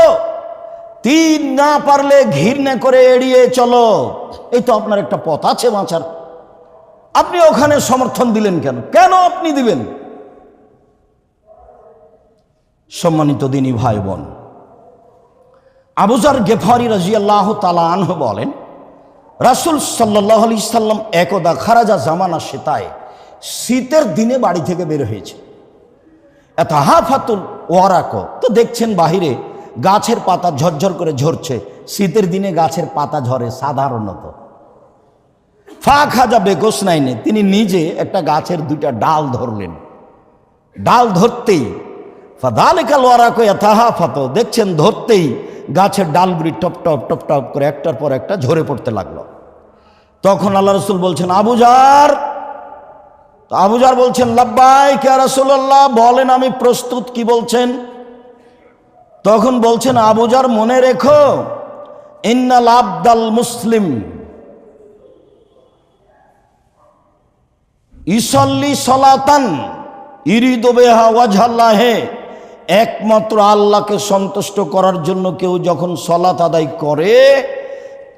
3 না পারলে ঘৃণা করে এড়িয়ে চলো। এই তো আপনার একটা পথ আছে বাঁচার। আপনি ওখানে সমর্থন দিলেন কেন? কেন আপনি দিবেন? সম্মানিত দিনী ভাই বোন, আবু যর গেফারি রাদিয়াল্লাহু তাআলা আনহু বলেন, রাসূল সাল্লাল্লাহু আলাইহি সাল্লাম একদা খারাজা জামানা শীতায়, শীতের দিনে বাড়ি থেকে বের হয়েছে। এতাহাফাতুল ওয়ারাক, তো দেখছেন বাহিরে গাছের পাতা ঝরঝর করে ঝরছে। শীতের দিনে গাছের পাতা ঝরে সাধারণত। ফা খাজা বেগোসনাইনে, তিনি নিজে একটা গাছের 2টা ডাল ধরলেন। ডাল ধরতেই ফাদালিকাল ওয়ারাক ইয়াতাহাফাতু, দেখছেন ধরতেই গাছের ডালগুলি টপ টপ টপ টপ করে একটার পর একটা ঝরে পড়তে লাগলো। তখন আল্লাহ রাসূল বলছেন, আবু যর। তো আবু যর বলছেন, লাব্বাইক ইয়া রাসূলুল্লাহ, বলেন আমি প্রস্তুত, কি বলছেন? তখন বলছেন, আবু যর মনে রেখো, ইন্নাল আবদাল মুসলিম ইসল্লি সলাতান ইরিদু বিহা ওয়াজহাল্লাহে, একমাত্র আল্লাহকে সন্তুষ্ট করার জন্য কেউ যখন সলাত আদায় করে,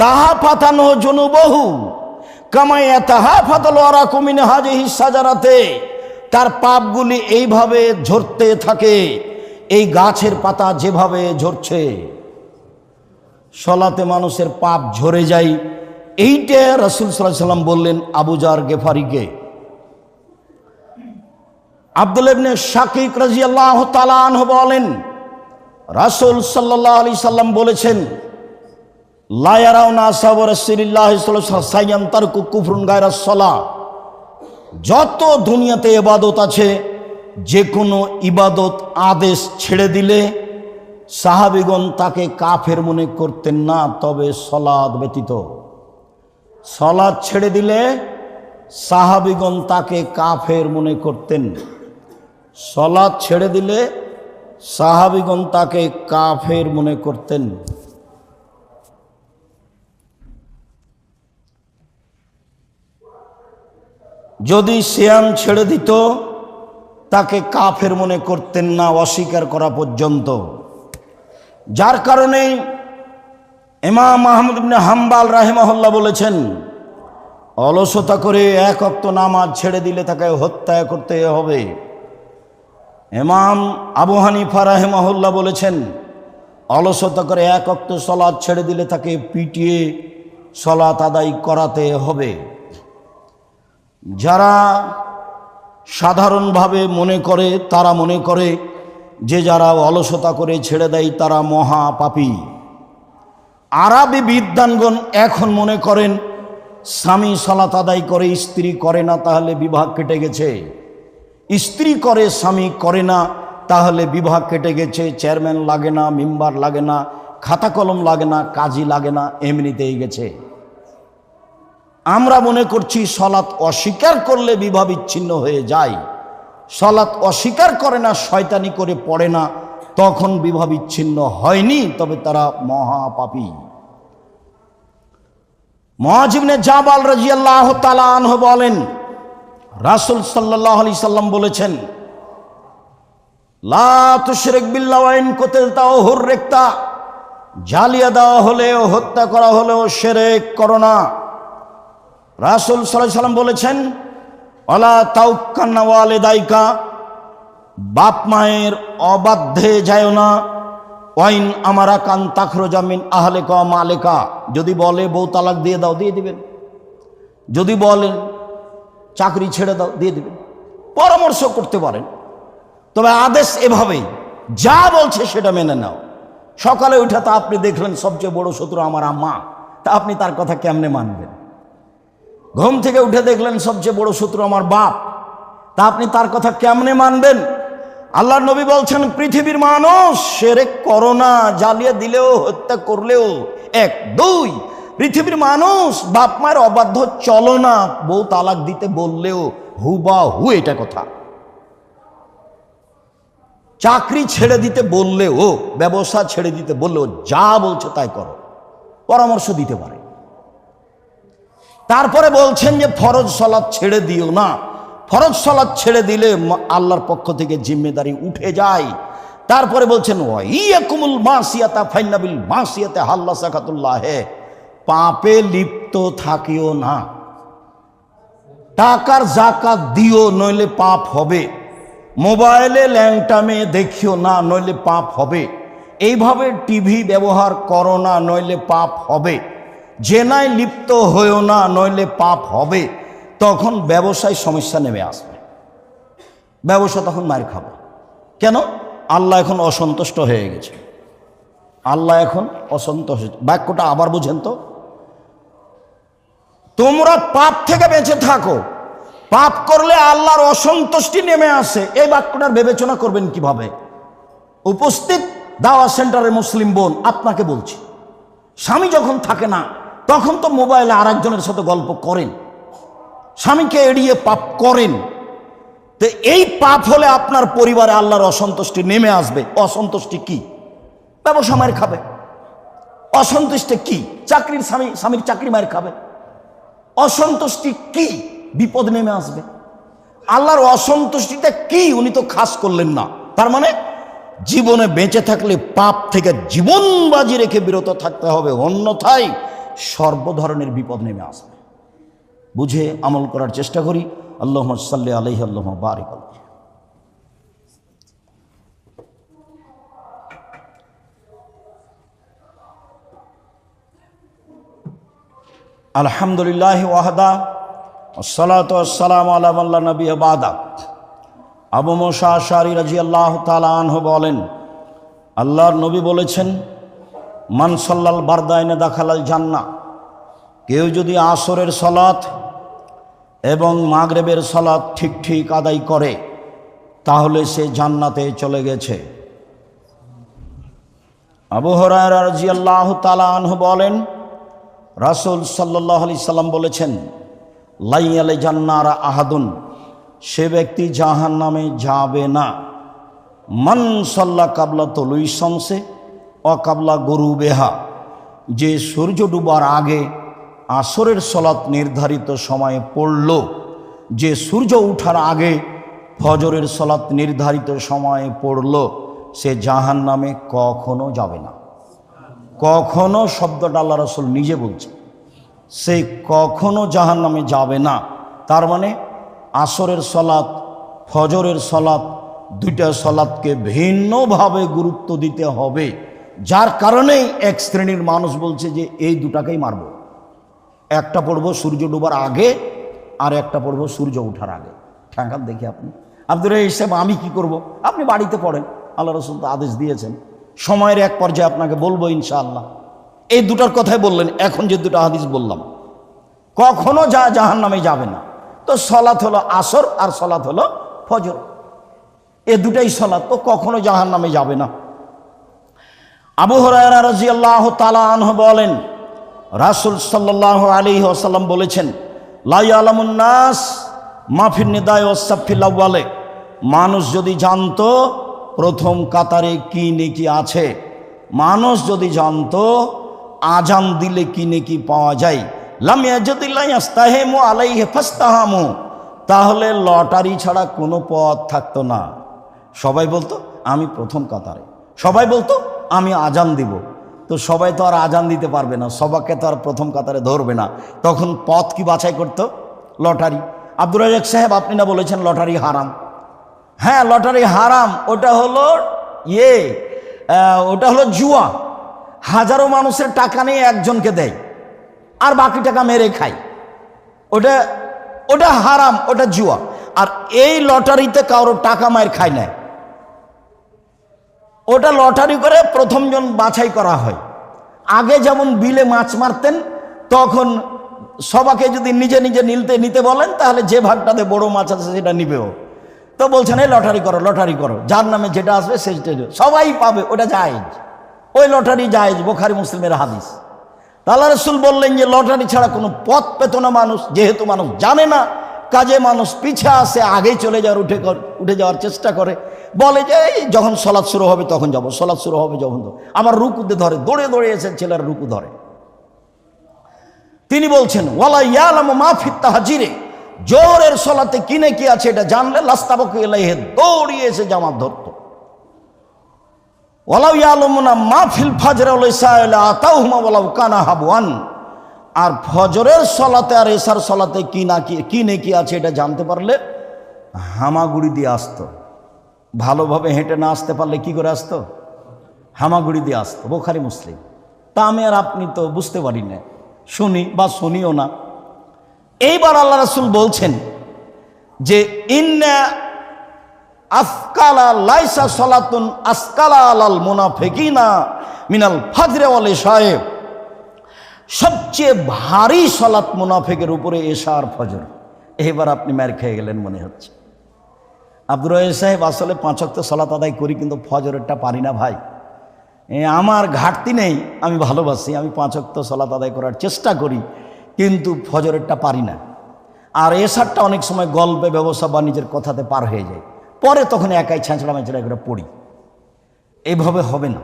তাহা ফাতানো জুনুবহু কামা ইয়াতাহাফাতুল ওয়ারাকু মিন হাযিহি সাজারাতে, তার পাপগুলি এইভাবে ঝরতে থাকে, এই গাছের পাতা যেভাবে ঝরছে। সলাতে মানুষের পাপ ঝরে যায়। এইটা রাসূল সাল্লাল্লাহু আলাইহি সাল্লাম বললেন আবু যর গেফারিকে। আব্দুল্লাহ ইবনে শাকিক রাদিয়াল্লাহু তাআলা আনহু বলেন, রাসূল সাল্লাল্লাহু আলাইহি সাল্লাম বলেছেন, লা ইয়ারাউনা আসহাবু রাসূলিল্লাহি সাল্লাল্লাহু আলাইহি ওয়াসাল্লাম তারকু কুফরুন গায়রাস সালাহ, যত দুনিয়াতে ইবাদত আছে, যে কোনো ইবাদত আদেশ ছেড়ে দিলে সাহাবীগণ তাকে কাফের মনে করতেন না, তবে সালাত ব্যতীত। সালাত ছেড়ে দিলে সাহাবীগণ তাকে কাফের মনে করতেন। সালাত ছেড়ে দিলে সাহাবীগণ তাকে কাফের মনে করতেন। যদি সিয়াম ছেড়ে দিত, তাকে কাফের মনে করতেন না, অস্বীকার করা পর্যন্ত। যার কারণে ইমাম আহমদ ইবনে হাম্বল রাহিমাহুল্লাহ বলেছেন, অলসতা করে 1 ওয়াক্ত নামাজ ছেড়ে দিলে তাকে হত্যা করতে হবে। ইমাম আবু হানিফা রাহিমাহুল্লাহ বলেছেন, অলসতা করে 1 ওয়াক্ত সালাত ছেড়ে দিলে তাকে পিটিয়ে সালাত আদায় করাতে হবে। যারা সাধারণভাবে মনে করে, তারা মনে করে যে যারা অলসতা করে ছেড়ে দেয় তারা মহা পাপী। আরবি বিদ্বানগণ এখন মনে করেন, স্বামী সালাত আদায় করে স্ত্রী করে না, তাহলে বিবাহ কেটে গেছে। স্ত্রী করে স্বামী করে না, তাহলে বিবাহ কেটে গেছে। চেয়ারম্যান লাগে না, মেম্বার লাগে না, খাতা কলম লাগে না, কাজী লাগে না, এমনিতেই গেছে। আমরা মনে করছি সালাত অস্বীকার করলে বিবাহ বিচ্ছিন্ন হয়ে যায়। সালাত অস্বীকার করে না, শয়তানি করে পড়ে না, তখন বিবাহ বিচ্ছিন্ন হয়নি, তবে তারা মহাপাপী। মুআয ইবনে জাবাল রাদিয়াল্লাহু তাআলা আনহু বলেন, রাসূল সাল্লাল্লাহু আলাইহি সাল্লাম বলেছেন, লা তুশরিক বিল্লাহি ওয়া ইন কুতিলতা ওয়া হুররিকতা, জ্বালিয়ে দেওয়া হলেও হত্যা করা হলেও শিরক করো না। রাসূল সাল্লাল্লাহু আলাইহি সাল্লাম বলেছেন, ওয়ালা তাউক্কান্না ওয়ালিদাইকা, বাপ মায়ের অবাধ্যে যায় না। ওয়াইন আমারা কান তাখরুজা মিন আহলিকা ওয়া মালিকা, যদি বলে বউ তালাক দিয়ে দাও, দিয়ে দিবেন। যদি বলেন চাকরি ছেড়ে দাও, দিয়ে দিবেন। পরামর্শ করতে পারেন, তবে আদেশ এভাবেই, যা বলছে সেটা মেনে নাও। সকালে উঠে তা আপনি দেখলেন সবচেয়ে বড় শত্রু আমার আম্মা, তা আপনি তার কথা কেমনে মানবেন? ঘুম থেকে উঠে দেখলেন সবচেয়ে বড় শত্রু আমার বাপ, তা আপনি তার কথা কেমনে মানবেন? আল্লাহর নবী বলছেন, পৃথিবীর মানুষ শিরক করো না, জ্বালিয়ে দিলেও হত্যা করলেও এক। দুই, পৃথিবীর মানুষ বাপ মায়ের অবাধ্য চলো না, বউ তালাক দিতে বললেও হুবাহু এটা কথা। চাকরি ছেড়ে দিতে বললেও, ব্যবসা ছেড়ে দিতে বললেও যা বলছে তাই করো, পরামর্শ দিতে পারে। তারপরে বলছেন যে ফরজ সালাত ছেড়ে দিও না, ফরজ সালাত ছেড়ে দিলে আল্লাহর পক্ষ থেকে জিম্মেদারি উঠে যায়। তারপরে বলছেন, ওয়াইয়াকুমুল মাসিয়াতা ফাইন্নাবিল মাসিয়াতে হাল্লা সাকাতুল্লাহ, পাপে লিপ্ত থাকিও না। টাকার যাকাত দিও, নইলে পাপ হবে। মোবাইলে ল্যাংটা মেয়ে দেখিও না, নইলে পাপ হবে। এইভাবে টিভি ব্যবহার করো না, নইলে পাপ হবে। জেনায় লিপ্ত হয়েও না, নইলে পাপ হবে। তখন ব্যবসায় সমস্যা নেমে আসবে, ব্যবসা তখন মার খাবে। কেন? আল্লাহ এখন অসন্তুষ্ট হয়ে গেছে। আল্লাহ এখন অসন্তুষ্ট। বাক্যটা আবার বুঝেন তো, তোমরা পাপ থেকে বেঁচে থাকো, পাপ করলে আল্লাহর অসন্তুষ্টি নেমে আসে। এই বাক্যটার বিবেচনা করবেন কিভাবে? উপস্থিত দাওয়া সেন্টারের মুসলিম বোন, আপনাকে বলছি, স্বামী যখন থাকে না তখন তো মোবাইলে আরেকজনের সাথে গল্প করেন, স্বামীকে এড়িয়ে পাপ করেন। তো এই পাপ হলে আপনার পরিবারে আল্লাহর অসন্তুষ্টি নেমে আসবে। অসন্তুষ্টি কি? ব্যবসা মার খাবে। অসন্তুষ্টি কি? চাকরির স্বামীর চাকরি মার খাবে। অসন্তুষ্টি কি? বিপদ নেমে আসবে। আল্লাহর অসন্তুষ্টিটা কি উনি তো খাস করলেন না। তার মানে জীবনে বেঁচে থাকলে পাপ থেকে জীবন বাজি রেখে বিরত থাকতে হবে, অন্যথায় সর্বধরনের বিপদ নেমে আসবে। বুঝে আমল করার চেষ্টা করি। আল্লাহুম্মা সাল্লি আলাইহি আল্লাহুম্মা বারিক আলাইহি। আলহামদুলিল্লাহি ওয়াহদা ওয়াসসালাতু ওয়াসসালামু আলা মান লা নাবিয়্যা বাদা। আবু মুসা আশআরী রাদিয়াল্লাহু তাআলা আনহু বলেন, আল্লাহর নবী বলেছেন, মান সাল্লাল বারদাইনে দাখালাল জান্নাহ, কেউ যদি আসরের সালাত এবং মাগরিবের সালাত ঠিক ঠিক আদায় করে তাহলে সে জান্নাতে চলে গেছে। আবু হুরায়রা রাদিয়াল্লাহু তাআলা আনহু বলেন, রাসূল সাল্লাল্লাহু আলাইহি সাল্লাম বলেছেন, লাইয়ালে জান্নারা আহাদুন, সে ব্যক্তি জাহান্নামে যাবে না, মান সাল্লা কাবলা তুলুই শামসে ও কাবলা গুরুবেহা, যে সূর্য ডুবার আগে আসরের সালাত নির্ধারিত সময়ে পড়ল, যে সূর্য ওঠার আগে ফজরের সালাত নির্ধারিত সময়ে পড়ল, সে জাহান্নামে কখনো যাবে না। কখনো শব্দটা আল্লাহ রাসূল নিজে বলছে, সে কখনো জাহান্নামে যাবে না। তার মানে আসরের সালাত, ফজরের সালাত, দুইটা সালাতকে ভিন্নভাবে গুরুত্ব দিতে হবে। যার কারণেই এক শ্রেণীর মানুষ বলছে যে এই দুটাকেই মারব, একটা পড়ব সূর্য ডোবার আগে আর একটা পড়ব সূর্য ওঠার আগে। ঠ্যাঙ্কান দেখি আপনি, আপনার এই হিসাবে আমি কি করব? আপনি বাড়িতে পড়েন, আল্লাহ রাসূল তো আদেশ দিয়েছেন। সময়ের এক পর্যায়ে আপনাকে বলবো ইনশাআল্লাহ। এই দুটার কথাই বললেন। এখন যে দুটো হাদিস বললাম, কখনো জাহান্নামে যাবে না। তো সালাত হলো আসর আর সালাত হলো ফজর, এ দুটাই সালাত, তো কখনো জাহান্নামে যাবে না। আবু হুরায়রা রাদিয়াল্লাহু তাআলা আনহু বলেন, রাসূল সাল্লাল্লাহু আলাইহি ওয়াসাল্লাম বলেছেন, লা ইয়ালামুন নাস মা ফিন নিদাই ওয়াস সাফিল আউয়ালে, মানুষ যদি জানতো প্রথম কাতারে কি নেকি আছে, মানুষ যদি জানতো আজান দিলে কি নেকি পাওয়া যায়, লাম ইয়াজিদিল্লাহ ইস্তাহিমু আলাইহি ফাস্তাহামু, তাহলে লটারি ছাড়া কোনো পথ থাকতো না। সবাই বলতো আমি প্রথম কাতারে, সবাই বলতো আমি আজান দিব, তো সবাই তো আর আজান দিতে পারবে না, সবাইকে তো আর প্রথম কাতারে ধরবে না, তখন পথ কি বাছাই করতো? লটারি। আব্দুর রাজ্জাক সাহেব, আপনি না বলেছেন লটারি হারাম? হ্যাঁ, লটারি হারাম। ওটা হলো ওটা হলো জুয়া। হাজারো মানুষের টাকা নিয়ে একজনকে দেয় আর বাকি টাকা মেরে খায়, ওটা ওটা হারাম, ওটা জুয়া। আর এই লটারিতে কারো টাকা মায়ের খায় না, ওটা লটারি করে প্রথমজন বাছাই করা হয়। আগে যেমন বিলে মাছ মারতেন, তখন সবাকে যদি নিজে নিজে নিতে বলেন, তাহলে যে ভাগটাতে বড় মাছ আছে সেটা নিবেও। তো বলছেন এই লটারি করো, লটারি করো, যার নামে যেটা আসবে সেটা সবাই পাবে, ওটা জায়েজ, ওই লটারি জায়েজ, বুখারী মুসলিমের হাদিস। আল্লাহ রাসূল বললেন যে লটারি ছাড়া কোনো পথ পেত না মানুষ। যেহেতু মানুষ জানে না, কাজে মানুষ পিছে আসে, আগেই চলে যাওয়ার উঠে যাওয়ার চেষ্টা করে, বলে যে এই যখন সলাৎ শুরু হবে তখন যাব, সলাৎ শুরু হবে যখন, আমার রুকুতে ধরে, দৌড়ে দৌড়ে এসে ছেলের রুকু ধরে। তিনি বলছেন ওয়ালা ইয়ালামু মা ফিত তাহজিরে, জোহরের সলাতে কিনে কি আছে এটা জানলে লাস্তাবাকু ইলাইহি, দৌড়িয়ে এসে জামাত ধরতো। ওয়ালাউ ইয়ালামুনা মা ফিল ফাজর ওয়ালাইসা ইলা আতাহুমা ওয়ালাউ কানা হাবওয়ান, আর ফজরের সলাতে আর এশার সলাতে কিনে কি আছে এটা জানতে পারলে হামাগুড়ি দিয়ে আসতো। ভালোভাবে হেঁটে না আসতে পারলে কি করে আসতো? হামাগুড়ি দিয়ে আসতো। বুখারী মুসলিম। তা আমি আর আপনি তো বুঝতে পারি না, শুনি বা শুনিও না। এইবার আল্লাহ রাসূল বলছেন যে ইন্না আফকালা লাইসা সলাতুন আসকালা আলাল মুনাফিকিনা মিনাল ফাজরে ওয়াল ইশায়ে, সবচেয়ে ভারী সলাত মুনাফিকের উপরে এশা আর ফজর। এবার আপনি মার খেয়ে গেলেন মনে হচ্ছে। আব্দুর রাজ্জাক সাহেব, আসলে 5 ওয়াক্ত সলাত আদায় করি, কিন্তু ফজরেরটা পারি না ভাই। আমার ঘাটতি নেই, আমি ভালোবাসি, আমি 5 ওয়াক্ত সলাত আদায় করার চেষ্টা করি, কিন্তু ফজরেরটা পারি না। আর এশারটা অনেক সময় গল্পে, ব্যবসা বাণিজ্যের কথাতে পার হয়ে যায়, পরে তখন একাই ছ্যাঁচড়া মেঁচড়া করে পড়ি। এইভাবে হবে না,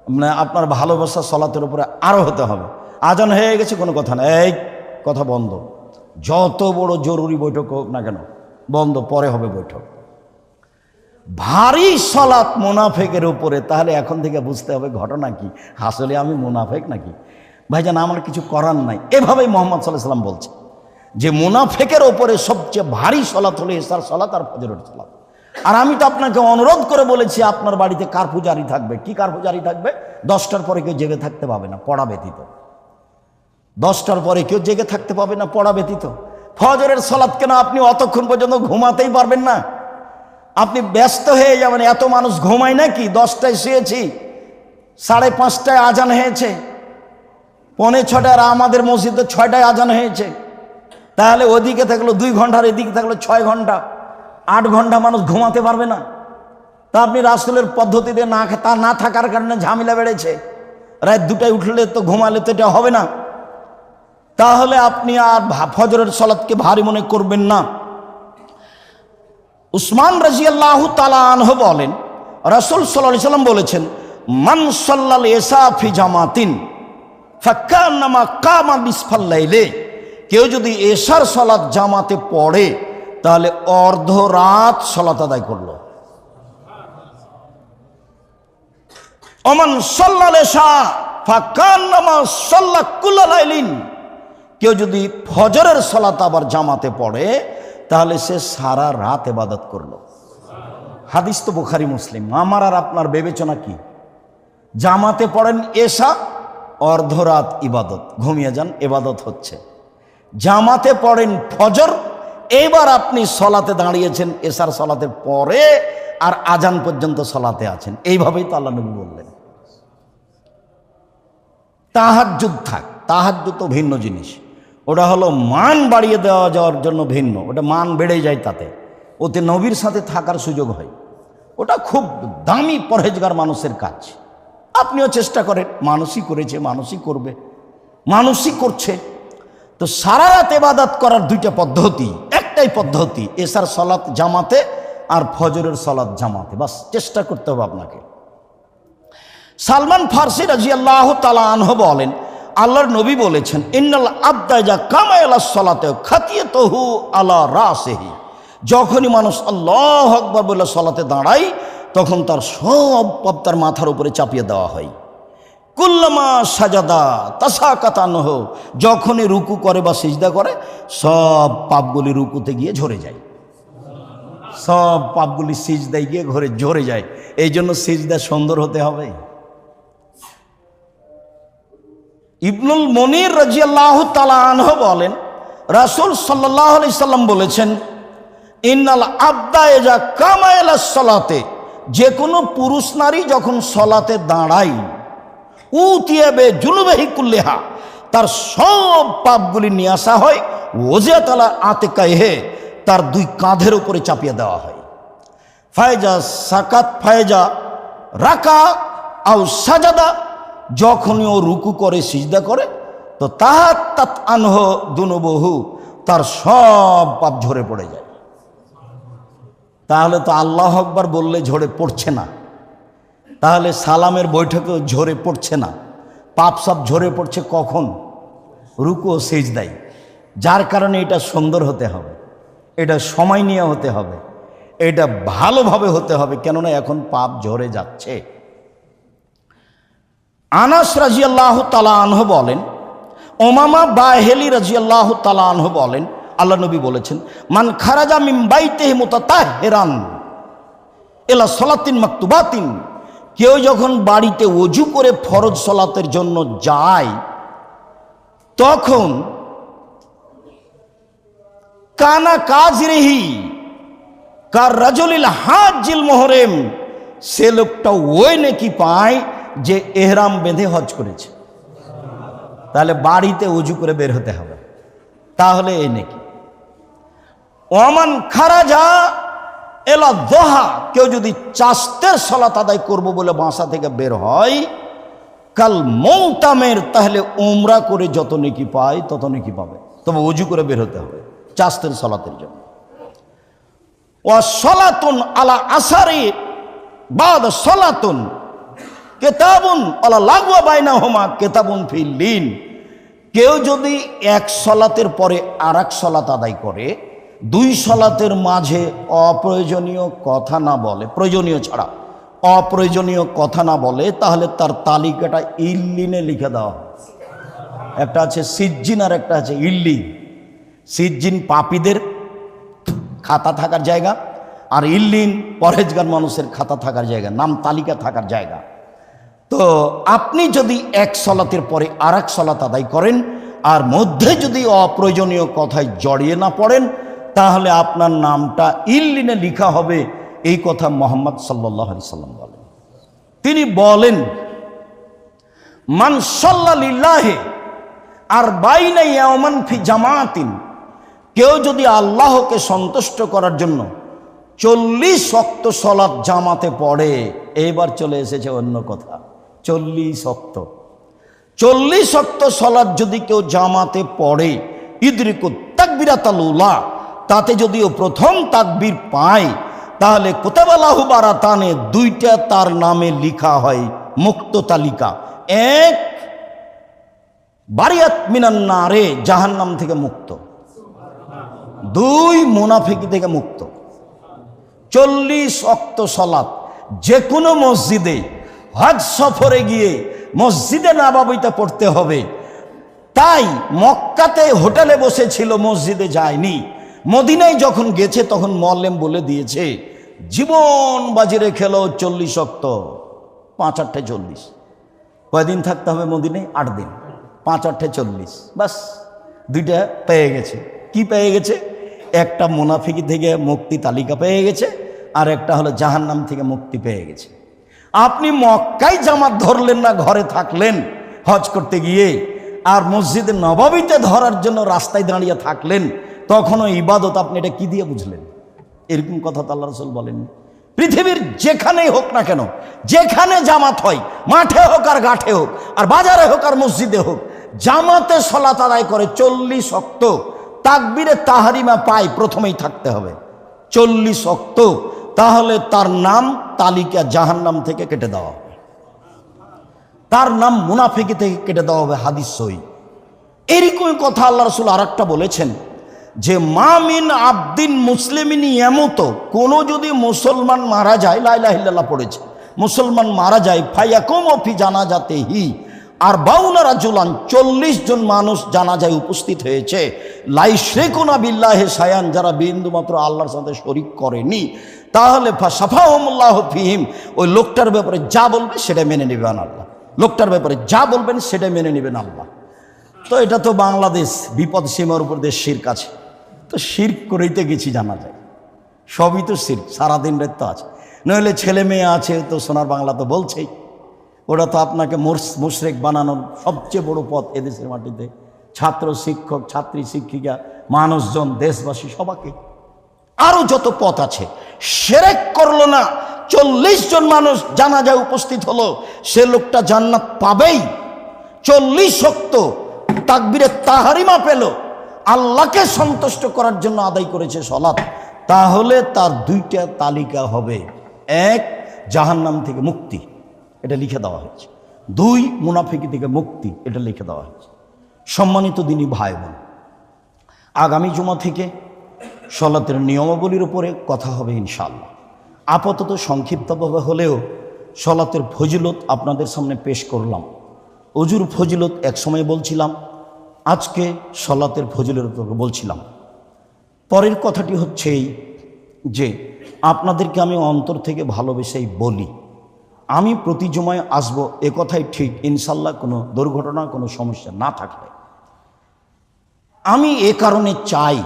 মানে আপনার ভালোবাসা সলাতের উপরে আরও হতে হবে। আজান হয়ে গেছে, কোনো কথা না, এই কথা বন্ধ, যত বড় জরুরি বৈঠক হোক না কেন বন্ধ, পরে হবে বৈঠক। ভারী সলাত মুনাফেকের উপরে, তাহলে এখন থেকে বুঝতে হবে ঘটনা কি, আসলে আমি মুনাফেক নাকি? ভাইজান, আমার কিছু করার নাই। এভাবেই মুহাম্মদ সাল্লাল্লাহু আলাইহি ওয়াসাল্লাম বলছে যে মুনাফেকের ওপরে সবচেয়ে ভারী সলাত হলো এশার সলাত আর ফজরের সলাত। আর আমি তো আপনাকে অনুরোধ করে বলেছি, আপনার বাড়িতে কার পূজারি থাকবে? কি কার পূজারি থাকবে? 10টার পরে কেউ জেগে থাকতে পাবে না পড়া ব্যতীত। 10টার পরে কেউ জেগে থাকতে পাবে না পড়া ব্যতীত। ফজরের সলাত কেন আপনি অতক্ষণ পর্যন্ত ঘুমাতেই পারবেন না? আপনি ব্যস্ত হয়ে যাবেন। এত মানুষ ঘুমায় নাকি? 10টায় শুয়েছি, 5:30টায় আজান হয়েছে, 5:45 আর আমাদের মসজিদে 6টায় আজান হয়েছে, তাহলে ওদিকে থাকলো 2 ঘন্টা আর এদিকে থাকলো 6 ঘন্টা, 8 ঘন্টা মানুষ ঘুমাতে পারবে না। তা আপনি রাসূলের পদ্ধতিতে না থাকার কারণে ঝামেলা বেড়েছে। রাত 2টায় উঠলে তো ঘুমালে তো এটা হবে না। তাহলে আপনি আর ফজরের সালাতকে ভারী মনে করবেন না। উসমান রাদিয়াল্লাহু তাআলা আনহু বলেন, রাসূল সাল্লাল্লাহু আলাইহি ওয়াসাল্লাম বলেছেন, মান সাল্লাল ইশা ফি জামাতিন ফাকান্নামা কামা নিসফাল লাইলে, কেউ যদি এশার সালাত জামাতে পড়ে তাহলে অর্ধ রাত সালাত আদায় করলো। ওমান সাল্লাল ইশা ফাকান্নামা সাল্লা কুল্লা লাইলিন, কেউ যদি ফজরের সালাত আবার জামাতে পড়ে তাহলে সে সারা রাত ইবাদত করলো। হাদিস তো বুখারী মুসলিম। আমার আর আপনার বিবেচনা কি? জামাতে পড়েন এশা, অর্ধরাত ইবাদত, ঘুমিয়ে যান, ইবাদত হচ্ছে। জামাতে পড়েন ফজর, এবার আপনি সলাতে দাঁড়িয়েছেন এশার সলাতের পরে আর আজান পর্যন্ত সলাতে আছেন। এইভাবেই তো আল্লাহ নবী বললেন। তাহাজ্জুদ থাক, তাহাজ্জুদ তো ভিন্ন জিনিস, ওটা হলো মান বাড়িয়ে দেওয়া যাওয়ার জন্য ভিন্ন, ওটা মান বেড়ে যায়, তাতে ওতে নবীর সাথে থাকার সুযোগ হয়। ওটা খুব দামি পরহেজগার মানুষের কাজ। আপনিও চেষ্টা করেন, মানুষই করেছে, মানুষই করবে, মানুষই করছে। তো সারা রাত ইবাদত করার 2টা পদ্ধতি, একটাই পদ্ধতি এশার সালাত জামাতে আর ফজরের সালাত জামাতে, বাস চেষ্টা করতে হবে আপনাকে। সালমান ফারসি রাদিয়াল্লাহু তাআলা আনহু বলেন, আল্লাহর নবী বলেছেন, ইন্নাল আবদা ইযা কামা ইলা সালাতে খাতিয়াতুহু আলা রাসিহি, যখনই মানুষ আল্লাহু আকবার বলে সালাতে দাঁড়ায় তখন তার সব পাপ তার মাথার উপরে চাপিয়ে দেওয়া হয়। কুল্লামা সাজাদা তাসাকাত আনহু, যখনই রুকু করে বা সিজদা করে সব পাপগুলি রুকুতে গিয়ে ঝরে যায়, সব পাপগুলি সিজদায় গিয়ে ঘরে ঝরে যায়। এই জন্য সিজদা সুন্দর হতে হবে। ইবনুল মনির রাদিয়াল্লাহু তাআলা আনহু বলেন, রাসূল সাল্লাল্লাহু আলাইহি সাল্লাম বলেছেন, ইন্নাল আবদা ইজা কামা ইলাস সালাতে, যে কোনো পুরুষ নারী যখন সলাতে দাঁড়ায়, উতিয়াবে জুনুবিহি কুল্লিহা, তার সব পাপগুলি নিয়ে আসা হয়, ওজে তালা আতিকাইহে, তার দুই কাঁধের উপরে চাপিয়ে দেওয়া হয়। ফায়জা সাকাত ফায়জা রাকা আও সাজাদা, যখনই ও রুকু করে সিজদা করে তো তাহাত্তাত আনহু দুনুবহু, তার সব পাপ ঝরে পড়ে যায়। তাহলে তো আল্লাহু আকবার বললে ঝরে পড়ছে না, তাহলে সালামের বৈঠকেও ঝরে পড়ছে না, পাপ সব ঝরে পড়ছে কখন? রুকু ও সিজদায়। যার কারণে এটা সুন্দর হতে হবে, এটা সময় নিয়ে হতে হবে, এটা ভালোভাবে হতে হবে, কেননা এখন পাপ ঝরে যাচ্ছে। আনাস রাদিয়াল্লাহু তাআলা আনহু বলেন, উমামা বাহিলি রাদিয়াল্লাহু তাআলা আনহু বলেন, আল্লাহ নবী বলেছেন, মান খারাজা মিন বাইতিহি মুতাতাহহিরান ইলা সালাতিন মাকতুবাতিন, কেউ যখন বাড়িতে ওযু করে ফরজ সালাতের জন্য যায়, তখন কানা কাজরিহি কার রাজুলিল হাজ্জিল মুহরিম, সে লোকটা ওই নেকি পায় যে এহরাম বেঁধে হজ করেছে। তাহলে বাড়িতে ওযু করে বের হতে হবে, তাহলে এই নেকি। ওমান খারাজা এলা দোহা, কেউ যদি চাস্তের সালাত আদায় করব বলে বাসা থেকে বের হয়, কাল মৌতামের, তাহলে উমরা করে যত নেকি পায় তত নেকি পাবে, তবে ওযু করে বের হতে হবে চাস্তের সালাতের জন্য। ওয়া সালাতুন আলা আসারি বাদ সালাতুন কিতাবুন আলা লাগওয়া বাইনাহুমা কিতাবুন ফিল লিন, কেউ যদি এক সালাতের পরে আরেক সালাত আদায় করে, দুই সালাতের মাঝে অপ্রয়োজনীয় কথা না বলে, প্রয়োজনীয় ছাড়া অপ্রয়োজনীয় কথা না বলে, তাহলে তার তালিকাটা ইল্লিনে লিখে দেওয়া হয়। একটা আছে সিজ্জিন আর একটা আছে ইল্লিন। সিজ্জিন পাপীদের খাতা থাকার জায়গা, আর ইল্লিন পরহেজগার মানুষের খাতা থাকার জায়গা, নাম তালিকা থাকার জায়গা। তো আপনি যদি এক সালাতের পরে আরেক সালাত আদায় করেন, আর মধ্যে যদি অপ্রয়োজনীয় কথায় জড়িয়ে না পড়েন, তাহলে আপনার নামটা ইল্লিনে লিখা হবে। এই কথা মুহাম্মদ সাল্লাল্লাহু আলাইহি সাল্লাম বলেন। তিনি বলেন, মান সাল্লা লিল্লাহি আরবাইনা ইয়াওমান ফি জামাতিন, কেউ যদি আল্লাহকে সন্তুষ্ট করার জন্য 40 ওয়াক্ত সালাত জামাতে পড়ে, এইবার চলে এসেছে অন্য কথা, 40 ওয়াক্ত সালাত যদি কেউ জামাতে পড়ে, ইদরিকুত তাকবীরাতুল উলা, তাতে যদিও প্রথম তাকবীর পায়, তাহলে কুতাবালাহু বারাতানে, দুইটা তার নামে লিখা হয় মুক্ত তালিকা। এক, বারিয়াত মিনান নারে, জাহান্নাম থেকে মুক্ত। দুই, মুনাফিকি থেকে মুক্ত। 40 ওয়াক্ত সালাত যে কোনো মসজিদে, হজ সফরে গিয়ে মসজিদে নববীতে পড়তে হবে। তাই মক্কাতে হোটেলে বসেছিল, মসজিদে যায়নি। মদিনায় যখন গেছে তখন মুআল্লিম বলে দিয়েছে, জীবন বাজি রেখে 40 ওয়াক্ত, 5 8 40। কয়দিন থাকতে হবে মদিনায়? 8 দিন। 5 8 40, বাস দুইটা পেয়ে গেছে। কি পেয়ে গেছে? একটা মুনাফিকি থেকে মুক্তি তালিকা পেয়ে গেছে, আর একটা হলো জাহান্নাম থেকে মুক্তি পেয়ে গেছে। আপনি মক্কায় জামাত ধরলেন না, ঘরে থাকলেন হজ করতে গিয়ে, আর মসজিদে নববীতে ধরার জন্য রাস্তায় দাঁড়িয়ে থাকলেন, তখনও ইবাদত। আপনি এটা কি দিয়ে বুঝলেন? এরকম কথা তো আল্লাহ রাসূল বলেন। পৃথিবীর যেখানেই হোক না কেন, যেখানে জামাত হয়, মাঠে হোক আর ঘাটে হোক, আর বাজারে হোক আর মসজিদে হোক, জামাতে সালাত আদায় করে 40 ওয়াক্ত, তাকবীরে তাহরিমা পায় প্রথমেই থাকতে হবে 40 ওয়াক্ত, তাহলে তার নাম তালিকা জাহান্নাম থেকে কেটে দেওয়া হবে, তার নাম মুনাফিকি থেকে কেটে দেওয়া হবে। হাদিস সহিহ। এরকম কথা আল্লাহ রাসূল আরেকটা বলেছেন যে, মামিন আবদিন মুসলিমিন ইয়ামুত, কোনো যদি মুসলমান মারা যায়, লা ইলাহা ইল্লাল্লাহ পড়েছে, মুসলমান মারা যায়, ফায়াকুমু ফি জানাজাতিহি, আর 52 রাজুলান 40 জন মানুষ জানাজায় উপস্থিত হয়েছে, লা ইশরিকুনা বিল্লাহি শায়ান, যারা বিন্দু মাত্র আল্লাহর সাথে শরীক করেনি। তাহলে ফাসাফাহুমুল্লাহু ফিহিম, ওই লোকটার ব্যাপারে যা বলবে সেটা মেনে নেবেন আল্লাহ, লোকটার ব্যাপারে যা বলবেন সেটা মেনে নেবেন আল্লাহ। তো এটা তো বাংলাদেশ বিপদ সীমার উপর দেশ, শিরক আছে, তো শিরক করেইতে গেছি জানা যায়, সবই তো শিরক, সারাদিন রাত তো আছে। নইলে ছেলে মেয়ে আছে তো সোনার বাংলা তো বলছেই, ওরা তো আপনাকে মুশরিক বানানোর সবচেয়ে বড় পথ এদেশের মাটিতে। ছাত্র শিক্ষক, ছাত্রী শিক্ষিকা, মানুষজন, দেশবাসী, সবাইকে আরো যত পথ আছে। শিরক করলো না, 40 জন মানুষ জানাজায় উপস্থিত হলো, সে লোকটা জান্নাত পাবেই। 40 ওয়াক্ত তাকবীরে তাহরিমা পেল, আল্লাহকে সন্তুষ্ট করার জন্য আদায় করেছে সালাত, তাহলে তার 2টা তালিকা হবে। 1, জাহান্নাম থেকে মুক্তি, এটা লিখে দেওয়া হয়েছে। 2, মুনাফিকি থেকে মুক্তি, এটা লিখে দেওয়া হয়েছে। সম্মানিত দিনী ভাই বোন, আগামী জুমা থেকে সালাতের নিয়মাবলীর উপরে কথা হবে ইনশাআল্লাহ। আপাতত সংক্ষিপ্তভাবে হলেও সালাতের ফজিলত আপনাদের সামনে পেশ করলাম। অজুর ফজিলত এক সময় বলছিলাম, আজকে সালাতের ফজিলতের উপর বলছিলাম। পরের কথাটি হচ্ছে এই যে আপনাদেরকে আমি অন্তর থেকে ভালোবেসেই বলি, আমি প্রতি জুমায় আসবো, এ কথাই ঠিক ইনশাল্লাহ, কোনো দুর্ঘটনা, কোনো সমস্যা না থাকলে। আমি এ কারণে চাই,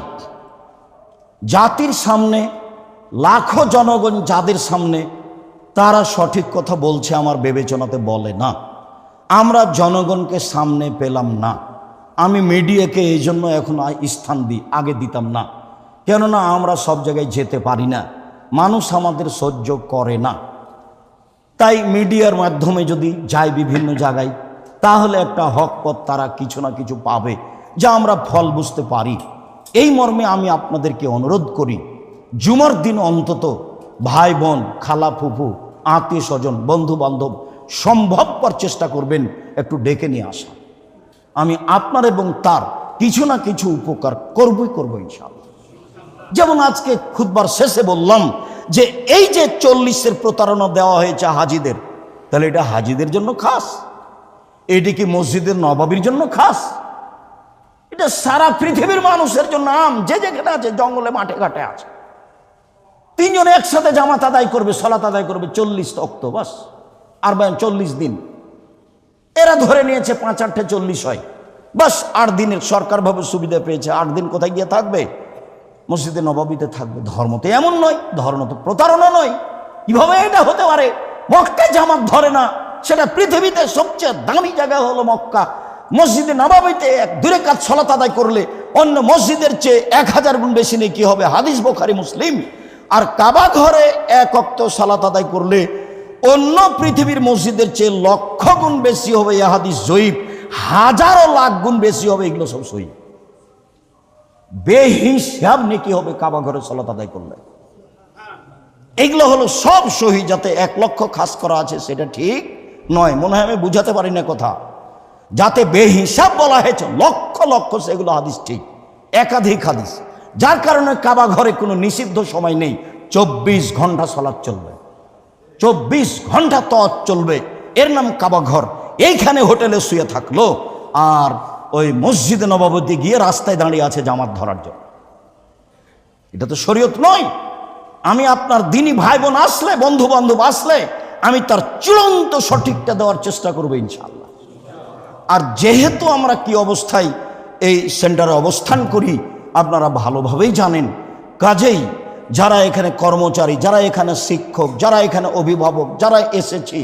জাতির সামনে লাখো জনগণ যাদের সামনে, তারা সঠিক কথা বলছে আমার বিবেচনাতে বলে না, আমরা জনগণকে সামনে পেলাম না। আমি মিডিয়াকে এই জন্য এখন স্থান দিই, আগে দিতাম না, কেননা আমরা সব জায়গায় যেতে পারি না, মানুষ আমাদের সহ্য করে না। তাই মিডিয়ার মাধ্যমে যদি যায় বিভিন্ন জায়গায়, তাহলে একটা হক পথ তারা কিছু না কিছু পাবে, যা আমরা ফল বুঝতে পারি। এই মর্মে আমি আপনাদেরকে অনুরোধ করি, জুমার দিন অন্তত ভাই বোন, খালা ফুফু, আত্মীয় স্বজন, বন্ধু বান্ধব সম্ভবপর চেষ্টা করবেন একটু ডেকে নিয়ে আসা। আমি আপনার এবং তার কিছু না কিছু উপকার করবো ইনশাআল্লাহ। যেমন আজকে খুতবার শেষে বললাম যে এই যে 40-এর প্রতারণা দেওয়া হয়েছে হাজিদের, তাহলে এটা হাজিদের জন্য খাস? এটি কি মসজিদের নবাবির জন্য খাস? এটা সারা পৃথিবীর মানুষের জন্য আম, যে যেখানে আছে, জঙ্গলে মাঠে ঘাটে আছে। 3 জন একসাথে জামাত আদায় করবে, সালাত আদায় করবে 40 ওয়াক্ত, বাস। আর 40 দিন এরা ধরে নিয়েছে, 5-8 40 হয়, বাস। 8 দিনের সরকারভাবে সুবিধা পেয়েছে, 8 দিন কোথায় গিয়ে থাকবে? মসজিদে নবাবিতে থাকবে। ধর্ম তো এমন নয়, ধর্ম তো প্রতারণা নয়। কিভাবে এটা হতে পারে? মক্কায় জামাত ধরে না, সেটা পৃথিবীতে সবচেয়ে দামি জায়গা হলো মক্কা। মসজিদে নবাবিতে 2 রাকাত সালাত আদায় করলে অন্য মসজিদের চেয়ে 1000 গুণ বেশি নেই, কি হবে? হাদিস বুখারী মুসলিম। আর কাবা ঘরে 1 ওয়াক্ত সালাত আদায় করলে অন্য পৃথিবীর মসজিদের চেয়ে 1,00,000 গুণ বেশি হবে, এই হাদিস জয়ীফ। হাজারো লাখ গুণ বেশি হবে, এগুলো সব সহি। বেহিসাব নেকি হবে কাবা ঘরে সালাত আদায় করলে। এগুলো হলো সব সহি। যাতে 1 লক্ষ খাস করা আছে সেটা ঠিক নয়, মনে হয় আমি বুঝাতে পারি না কথা। যাতে বেহিসাব বলা হয়েছে লক্ষ লক্ষ, সেগুলো হাদিস ঠিক, একাধিক হাদিস। যার কারণে কাবা ঘরে কোনো নিষিদ্ধ সময় নেই, 24 ঘন্টা সালাত চলবে, 24 ঘন্টা তওয়াফ চলবে। এর নাম কাবা ঘর। এইখানে হোটেলে শুয়ে থাকলো আর ওই মসজিদে নববীতে গিয়ে রাস্তায় দাঁড়িয়ে আছে জামাত ধরার জন্য। এটা তো শরীয়ত নয়। আমি আপনার দিনী ভাই বোন আসলে, বন্ধু বান্ধব আসলে, আমি তার চূড়ান্ত সঠিকটা দেওয়ার চেষ্টা করবো ইনশাআল্লাহ। আর যেহেতু আমরা কি অবস্থায় এই সেন্টারে অবস্থান করি আপনারা ভালোভাবেই জানেন, কাজেই যারা এখানে কর্মচারী, যারা এখানে শিক্ষক, যারা এখানে অভিভাবক, যারা এসেছি,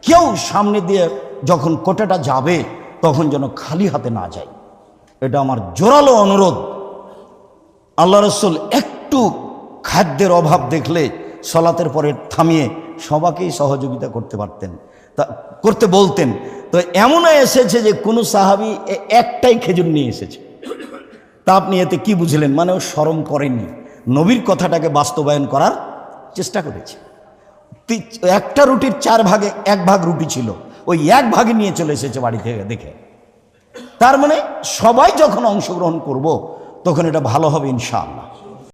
কেউ সামনে দিয়ে যখন কোটাটা যাবে তখন যেন খালি হাতে না যায়, এটা আমার জোরালো অনুরোধ। আল্লাহ রাসূল একটু খাদ্যের অভাব দেখলে সালাতের পরে থামিয়ে সবাইকেই সহযোগিতা করতে পারতেন, তা করতে বলতেন। তো এমনও এসেছে যে কোনো সাহাবী একটাই খেজুর নিয়ে এসেছে। তা আপনি এতে কি বুঝলেন? মানে ও শরম করেননি, নবীর কথাটাকে বাস্তবায়ন করার চেষ্টা করেছে। একটা রুটির 4 ভাগে 1 ভাগ রুটি ছিল, ওই 1 ভাগে নিয়ে চলে এসেছে বাড়ি থেকে দেখে। তার মানে সবাই যখন অংশগ্রহণ করব তখন এটা ভালো হবে ইনশাআল্লাহ।